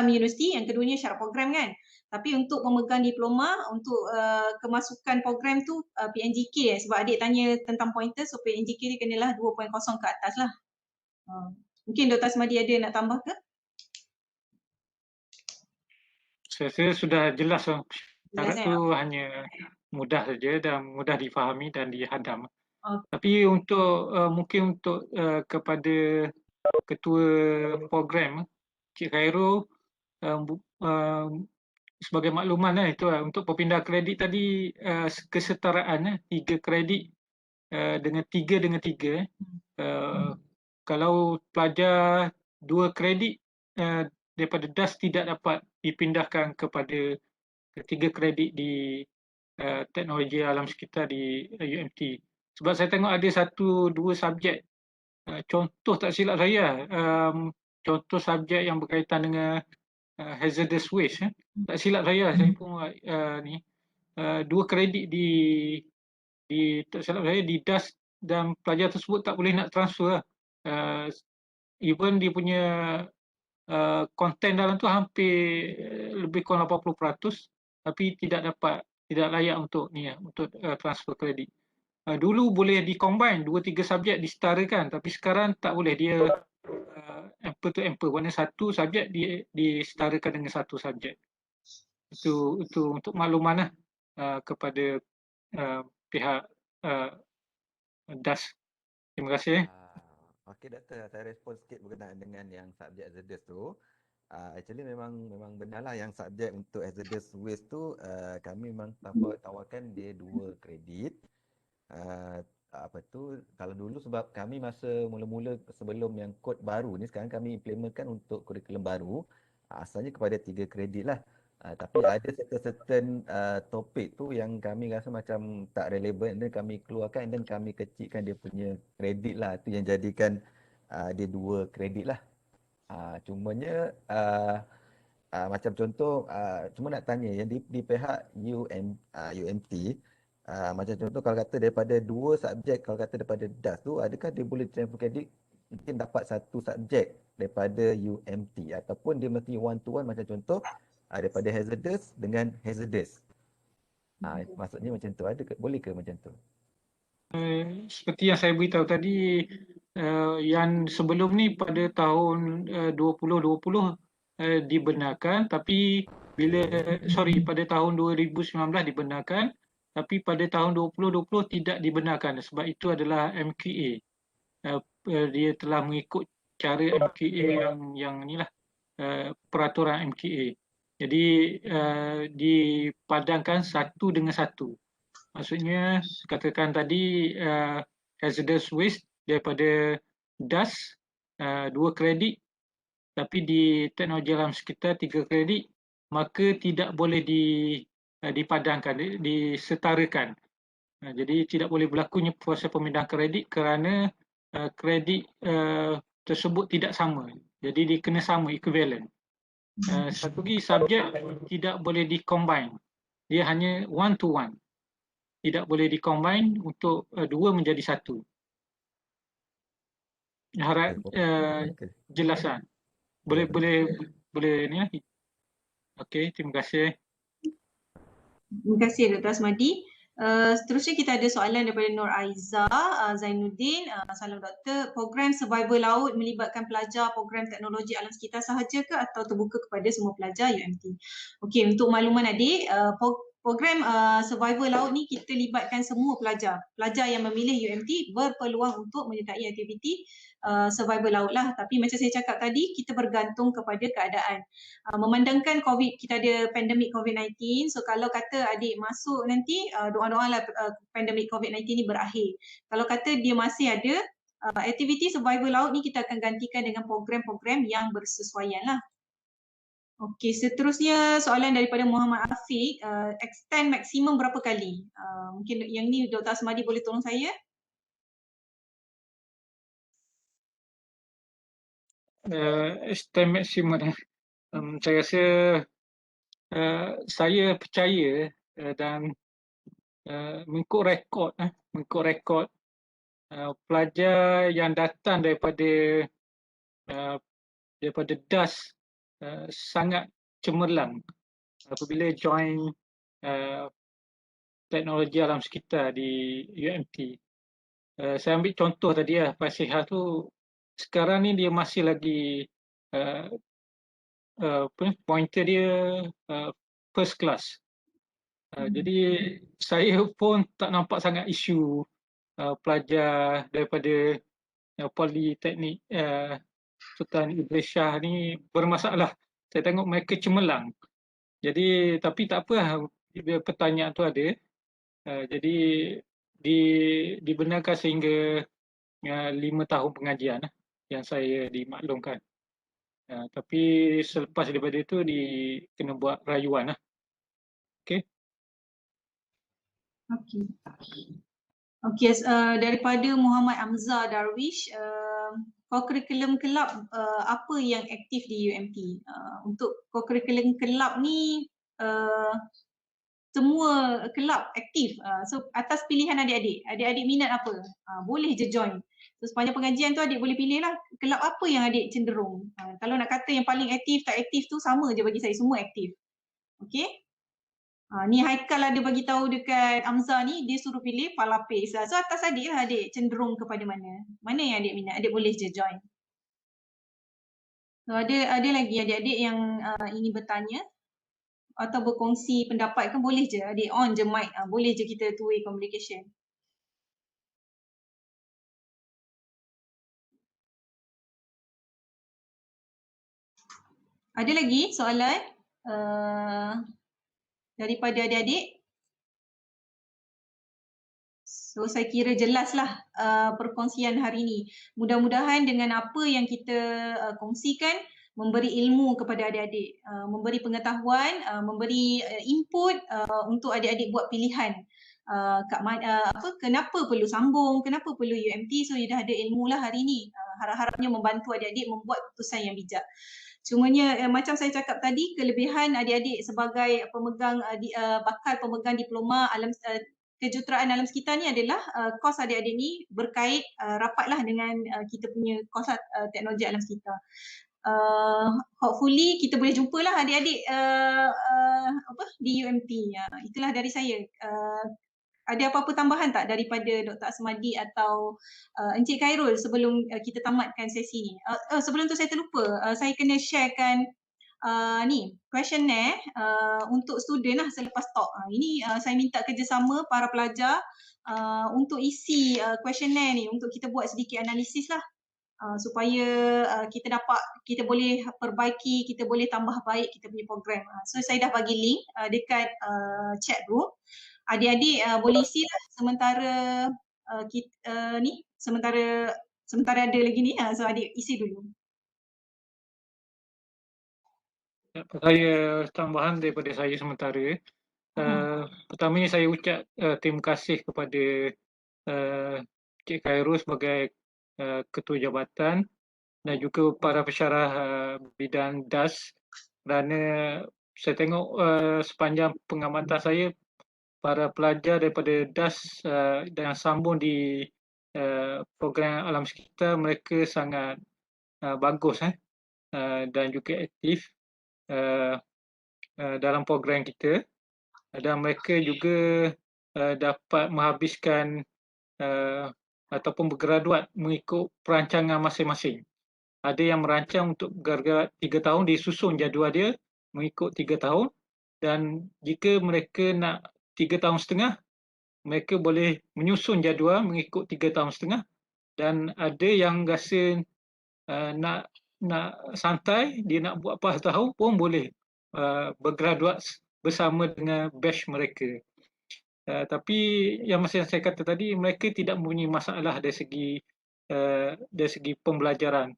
universiti, yang keduanya syarat program kan. Tapi untuk pemegang diploma, untuk kemasukan program tu PNGK sebab adik tanya tentang pointer, so PNGK dia kenalah 2.0 ke atas lah. Mungkin Dr. Asmadi ada nak tambah ke? Saya sudah jelas. Syarat tu hanya mudah saja dan mudah difahami dan dihadam. Tapi untuk mungkin untuk kepada ketua program Cik Khairul, sebagai makluman itu untuk perpindah kredit tadi kesetaraan 3 kredit dengan 3. Kalau pelajar 2 kredit daripada DAS tidak dapat dipindahkan kepada 3 kredit di teknologi alam sekitar di UMT. Sebab saya tengok ada 1-2 subjek, contoh tak silap saya, contoh subjek yang berkaitan dengan hazardous waste. Tak silap saya pun ni 2 kredit tak silap saya di DAS, dan pelajar tersebut tak boleh nak transfer. Even dia punya konten dalam tu hampir lebih kurang 80%, tapi tidak layak untuk untuk transfer kredit. Dulu boleh di-combine 2-3 subjek disetarakan, tapi sekarang tak boleh. Dia ample to ample, maknanya satu subjek disetarakan dengan satu subjek. Itu untuk makluman kepada pihak DAS. Terima kasih. Okey Doktor, saya respon sikit berkenaan dengan yang subjek hazardous tu. Actually memang benarlah yang subjek untuk hazardous waste tu kami memang tawarkan dia 2 kredit. Kalau dulu sebab kami masa mula-mula sebelum yang kod baru ni, sekarang kami implementkan untuk kurikulum baru, asalnya kepada 3 kredit lah. Tapi ada certain topik tu yang kami rasa macam tak relevan dan kami keluarkan dan kami kecilkan dia punya kredit lah. Itu yang jadikan dia 2 kredit lah. Cumanya macam contoh, cuma nak tanya yang di pihak UMT, macam contoh kalau kata daripada 2 subjek, kalau kata daripada DAS tu, adakah dia boleh transfer kredit mungkin dapat 1 subjek daripada UMT, ataupun dia mesti one to one, macam contoh daripada hazardous dengan hazardous. Maksudnya macam tu, boleh ke macam tu? Seperti yang saya beritahu tadi, yang sebelum ni pada tahun 2020 dibenarkan, tapi pada tahun 2019 dibenarkan, tapi pada tahun 2020 tidak dibenarkan sebab itu adalah MQA. Dia telah mengikut cara MQA yang inilah, peraturan MQA. Jadi dipadankan satu dengan satu. Maksudnya katakan tadi hazardous waste daripada DAS 2 kredit, tapi di teknologi alam sekitar 3 kredit, maka tidak boleh dipadankan, disetarakan. Jadi tidak boleh berlakunya proses pemindahan kredit kerana kredit tersebut tidak sama. Jadi dia kena sama, equivalent. Satu lagi, subjek tidak boleh di-combine. Dia hanya one to one. Tidak boleh di-combine untuk 2 menjadi 1. Harap jelasan. Boleh ni lah. Okey, terima kasih. Terima kasih Dr. Asmadi. Seterusnya kita ada soalan daripada Nur Aiza Zainuddin. Salam doktor, program survival laut melibatkan pelajar program teknologi alam sekitar sahaja ke atau terbuka kepada semua pelajar UMT? Okey, untuk makluman adik, program survival laut ni kita libatkan semua pelajar. Pelajar yang memilih UMT berpeluang untuk menyertai aktiviti survival laut lah. Tapi macam saya cakap tadi, kita bergantung kepada keadaan. Memandangkan COVID, kita ada pandemik COVID-19, so kalau kata adik masuk nanti, doa-doalah pandemik COVID-19 ni berakhir. Kalau kata dia masih ada, aktiviti survival laut ni kita akan gantikan dengan program-program yang bersesuaian lah. Okey, seterusnya soalan daripada Muhammad Afiq, extend maksimum berapa kali? Mungkin yang ni Dr. Asmadi boleh tolong saya? Extend maksimum, saya rasa saya percaya dan mengikut rekod pelajar yang datang daripada DAS sangat cemerlang apabila join teknologi alam sekitar di UMT. Saya ambil contoh tadi Fasihah tu, sekarang ni dia masih lagi pointer dia first class. Jadi saya pun tak nampak sangat isu pelajar daripada Politeknik Sultan Idris Shah ni bermasalah. Saya tengok mereka cemerlang. Jadi tapi tak apa, pertanyaan tu ada. Jadi dibenarkan sehingga 5 tahun pengajian yang saya dimaklumkan. Tapi selepas daripada itu kena buat rayuan lah. Okey. Okey. Okey, daripada Muhammad Amza Darwish, co-curriculum kelab apa yang aktif di UMT? Untuk co-curriculum kelab ni semua kelab aktif. So atas pilihan adik-adik. Adik-adik minat apa? Boleh je join. So sepanjang pengajian tu adik boleh pilih lah kelab apa yang adik cenderung. Kalau nak kata yang paling aktif tak aktif tu sama je bagi saya, semua aktif. Okey? Ni Haikal ada bagi tahu dekat Amza ni, dia suruh pilih Palapis. So atas adik lah, adik cenderung kepada mana. Mana yang adik minat, adik boleh je join. So ada lagi adik-adik yang ingin bertanya atau berkongsi pendapat kan, boleh je adik on je mic, boleh je kita two way communication. Ada lagi soalan daripada adik-adik? So saya kira jelaslah perkongsian hari ini. Mudah-mudahan dengan apa yang kita kongsikan memberi ilmu kepada adik-adik, memberi pengetahuan, memberi input untuk adik-adik buat pilihan. Kenapa perlu sambung, kenapa perlu UMT, so dah ada ilmu lah hari ini. Harap-harapnya membantu adik-adik membuat keputusan yang bijak. Cumanya macam saya cakap tadi, kelebihan adik-adik sebagai pemegang bakal pemegang diploma kejuruteraan alam sekitar ni adalah kos adik-adik ni berkait rapatlah dengan kita punya kos teknologi alam sekitar. Hopefully kita boleh jumpalah adik-adik di UMT. Itulah dari saya. Ada apa-apa tambahan tak daripada Dr. Asmadi atau Encik Khairul sebelum kita tamatkan sesi ni? Sebelum tu saya terlupa, saya kena sharekan ni questionnaire untuk student lah selepas talk. Ini saya minta kerjasama para pelajar untuk isi questionnaire ni untuk kita buat sedikit analisis lah. Supaya kita boleh perbaiki, kita boleh tambah baik kita punya program. So saya dah bagi link dekat chat room. Adik-adik boleh isi lah sementara sementara ada lagi ni, so adik isi dulu. Saya tambahan daripada saya sementara. Pertamanya saya ucap terima kasih kepada Cik Khairul sebagai Ketua Jabatan dan juga para pensyarah bidang DAS, kerana saya tengok sepanjang pengamatan saya para pelajar daripada DAS yang sambung di program alam sekitar, mereka sangat bagus dan juga aktif dalam program kita, dan mereka juga dapat menghabiskan ataupun bergraduat mengikut perancangan masing-masing. Ada yang merancang untuk graduat 3 tahun, dia susun jadual dia mengikut 3 tahun, dan jika mereka nak 3 tahun setengah, mereka boleh menyusun jadual mengikut 3 tahun setengah, dan ada yang rasa nak santai, dia nak buat 4 tahun pun boleh bergraduat bersama dengan batch mereka. Tapi yang macam saya kata tadi, mereka tidak mempunyai masalah dari segi pembelajaran,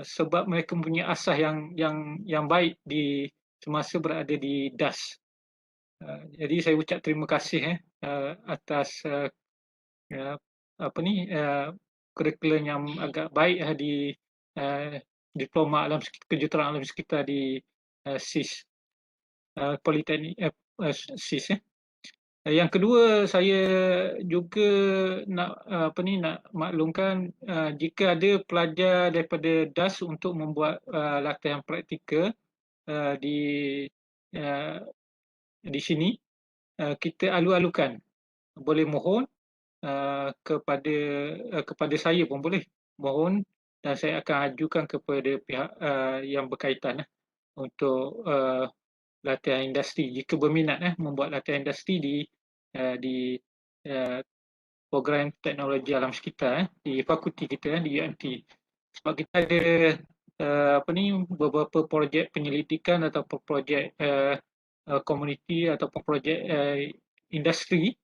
sebab mereka mempunyai asas yang baik di semasa berada di DAS. Jadi saya ucap terima kasih atas kurikulum yang agak baik di diploma kejuruteraan alam sekitar di SIS Politeknik SIS. Yang kedua, saya juga nak maklumkan jika ada pelajar daripada DAS untuk membuat latihan praktikal di sini, kita alu-alukan, boleh mohon kepada saya pun boleh mohon, dan saya akan ajukan kepada pihak yang berkaitan untuk latihan industri jika berminat membuat latihan industri di program teknologi alam sekitar di fakulti kita di UMT. Sebab kita ada beberapa projek penyelidikan atau projek komuniti ataupun projek industri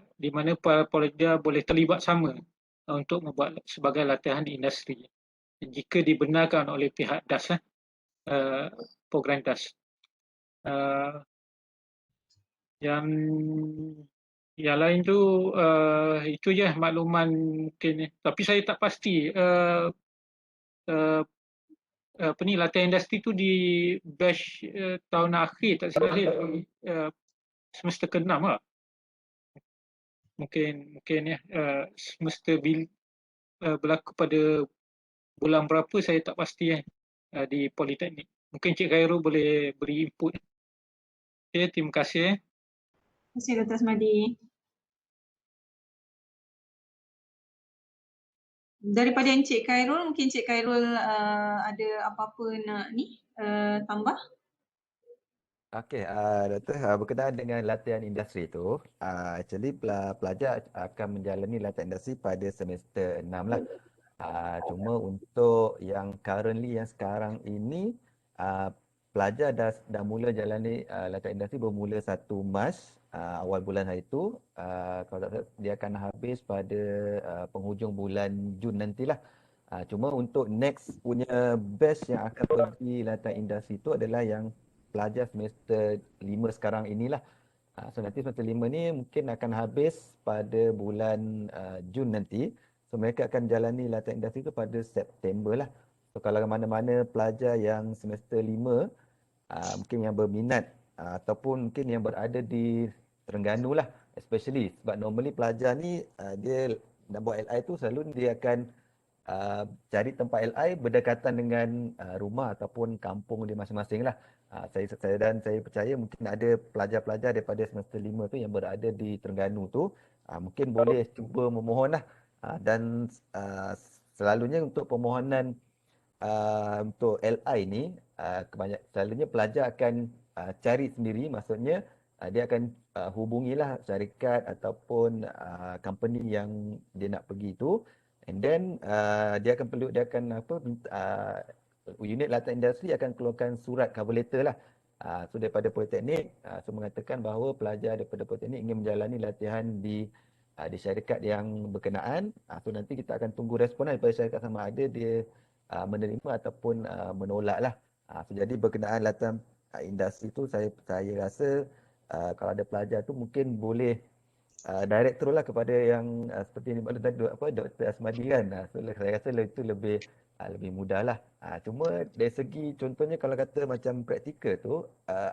di mana para pelajar boleh terlibat sama untuk membuat sebagai latihan di industri jika dibenarkan oleh pihak DAS, program DAS. Yang lain tu itu je makluman mungkin. Tapi saya tak pasti apa ni latihan industri tu di batch tahun akhir tak silap saya, semester ke-6 lah. Mungkin ya semester berlaku pada bulan berapa saya tak pasti di Politeknik. Mungkin Cik Khairul boleh beri input. Okay, terima kasih. Terima kasih Dr. Asmadi. Daripada Encik Khairul, mungkin Encik Khairul ada apa-apa nak tambah? Okey, Doktor, berkenaan dengan latihan industri itu, actually pelajar akan menjalani latihan industri pada semester 6 lah. Cuma untuk yang currently yang sekarang ini, pelajar dah mula jalani latihan industri bermula 1 Mac awal bulan hari itu. Kalau tak salah, dia akan habis pada penghujung bulan Jun nantilah. Cuma untuk next punya batch yang akan pergi latihan industri itu adalah yang pelajar semester 5 sekarang inilah. So nanti semester 5 ni mungkin akan habis pada bulan Jun nanti. So mereka akan jalani latihan industri itu pada September lah. So kalau mana-mana pelajar yang semester 5 mungkin yang berminat ataupun mungkin yang berada di Terengganu lah, especially sebab normally pelajar ni dia nak buat LI tu selalu dia akan cari tempat LI berdekatan dengan rumah ataupun kampung dia masing-masing lah. Saya percaya mungkin ada pelajar-pelajar daripada semester 5 tu yang berada di Terengganu tu mungkin boleh cuba memohon lah. Dan selalunya untuk permohonan untuk LI ni selalunya pelajar akan cari sendiri, maksudnya dia akan hubungilah syarikat ataupun company yang dia nak pergi tu, and then dia akan unit latihan industri akan keluarkan surat cover letter lah. So daripada Politeknik mengatakan bahawa pelajar daripada Politeknik ingin menjalani latihan di syarikat yang berkenaan. So nanti kita akan tunggu respon daripada syarikat sama ada dia menerima ataupun menolak lah. So jadi berkenaan latihan industri tu saya rasa kalau ada pelajar tu mungkin boleh direct terus lah kepada yang seperti yang tadi Dr. Asmadi kan. So saya rasa itu lebih mudah lah. Cuma dari segi contohnya kalau kata macam praktikal tu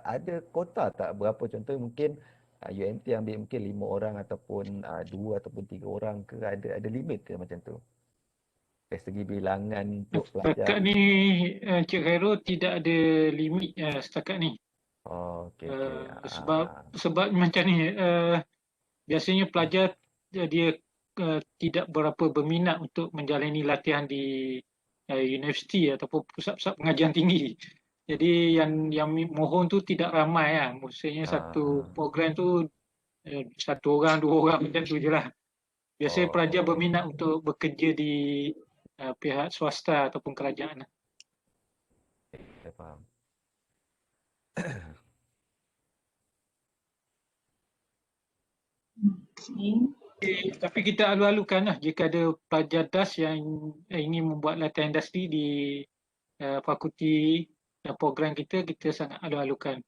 ada kota tak berapa, contohnya mungkin UMT ambil mungkin 5 orang ataupun 2 ataupun 3 orang ke, ada limit ke macam tu? Dari segi bilangan untuk pelajar. Setakat ni Cik Khairul tidak ada limit setakat ni. Oh, okey. Sebab macam ni, biasanya pelajar dia tidak berapa berminat untuk menjalani latihan di universiti ataupun pusat-pusat pengajian tinggi. Jadi yang mohon tu tidak ramai lah. Maksudnya satu program tu 1 orang, 2 orang macam tu je lah. Biasanya pelajar berminat untuk bekerja di pihak swasta ataupun kerajaan. Saya faham. Tapi kita alu-alukan lah jika ada pelajar DAS yang ingin membuat latihan industri di fakulti dan program kita sangat alu-alukan.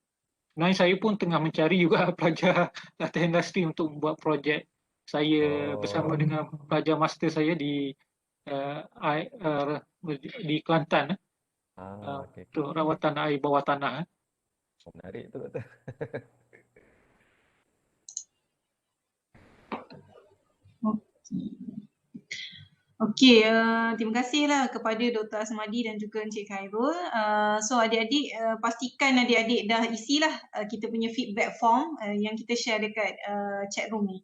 Sebenarnya saya pun tengah mencari juga pelajar latihan industri untuk membuat projek saya bersama dengan pelajar master saya di Kelantan untuk rawatan air bawah tanah. Menarik tu Doktor. Okey, terima kasihlah kepada Dr. Asmadi dan juga Encik Khairul. So adik-adik pastikan adik-adik dah isilah kita punya feedback form yang kita share dekat chat room ni.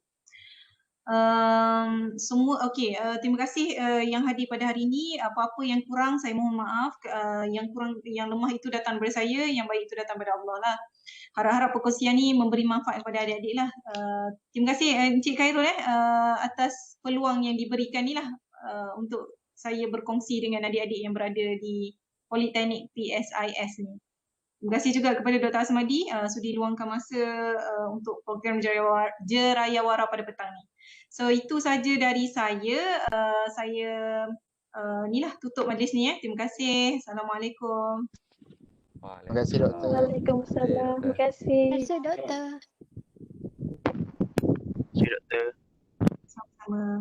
Semua okey, terima kasih yang hadir pada hari ini. Apa-apa yang kurang saya mohon maaf. Yang lemah itu datang daripada saya, yang baik itu datang daripada Allah lah. Harap-harap perkongsian ni memberi manfaat kepada adik-adik lah. Terima kasih Encik Khairul atas peluang yang diberikan ni lah untuk saya berkongsi dengan adik-adik yang berada di Politeknik PSIS ni. Terima kasih juga kepada Dr. Asmadi sudi luangkan masa untuk program Jerayawara pada petang ni. So itu saja dari saya. Saya inilah tutup majlis ni. Terima kasih. Assalamualaikum. Terima kasih Doktor. Waalaikumsalam. Terima kasih. Terima kasih, Doktor. Doktor. Sama-sama.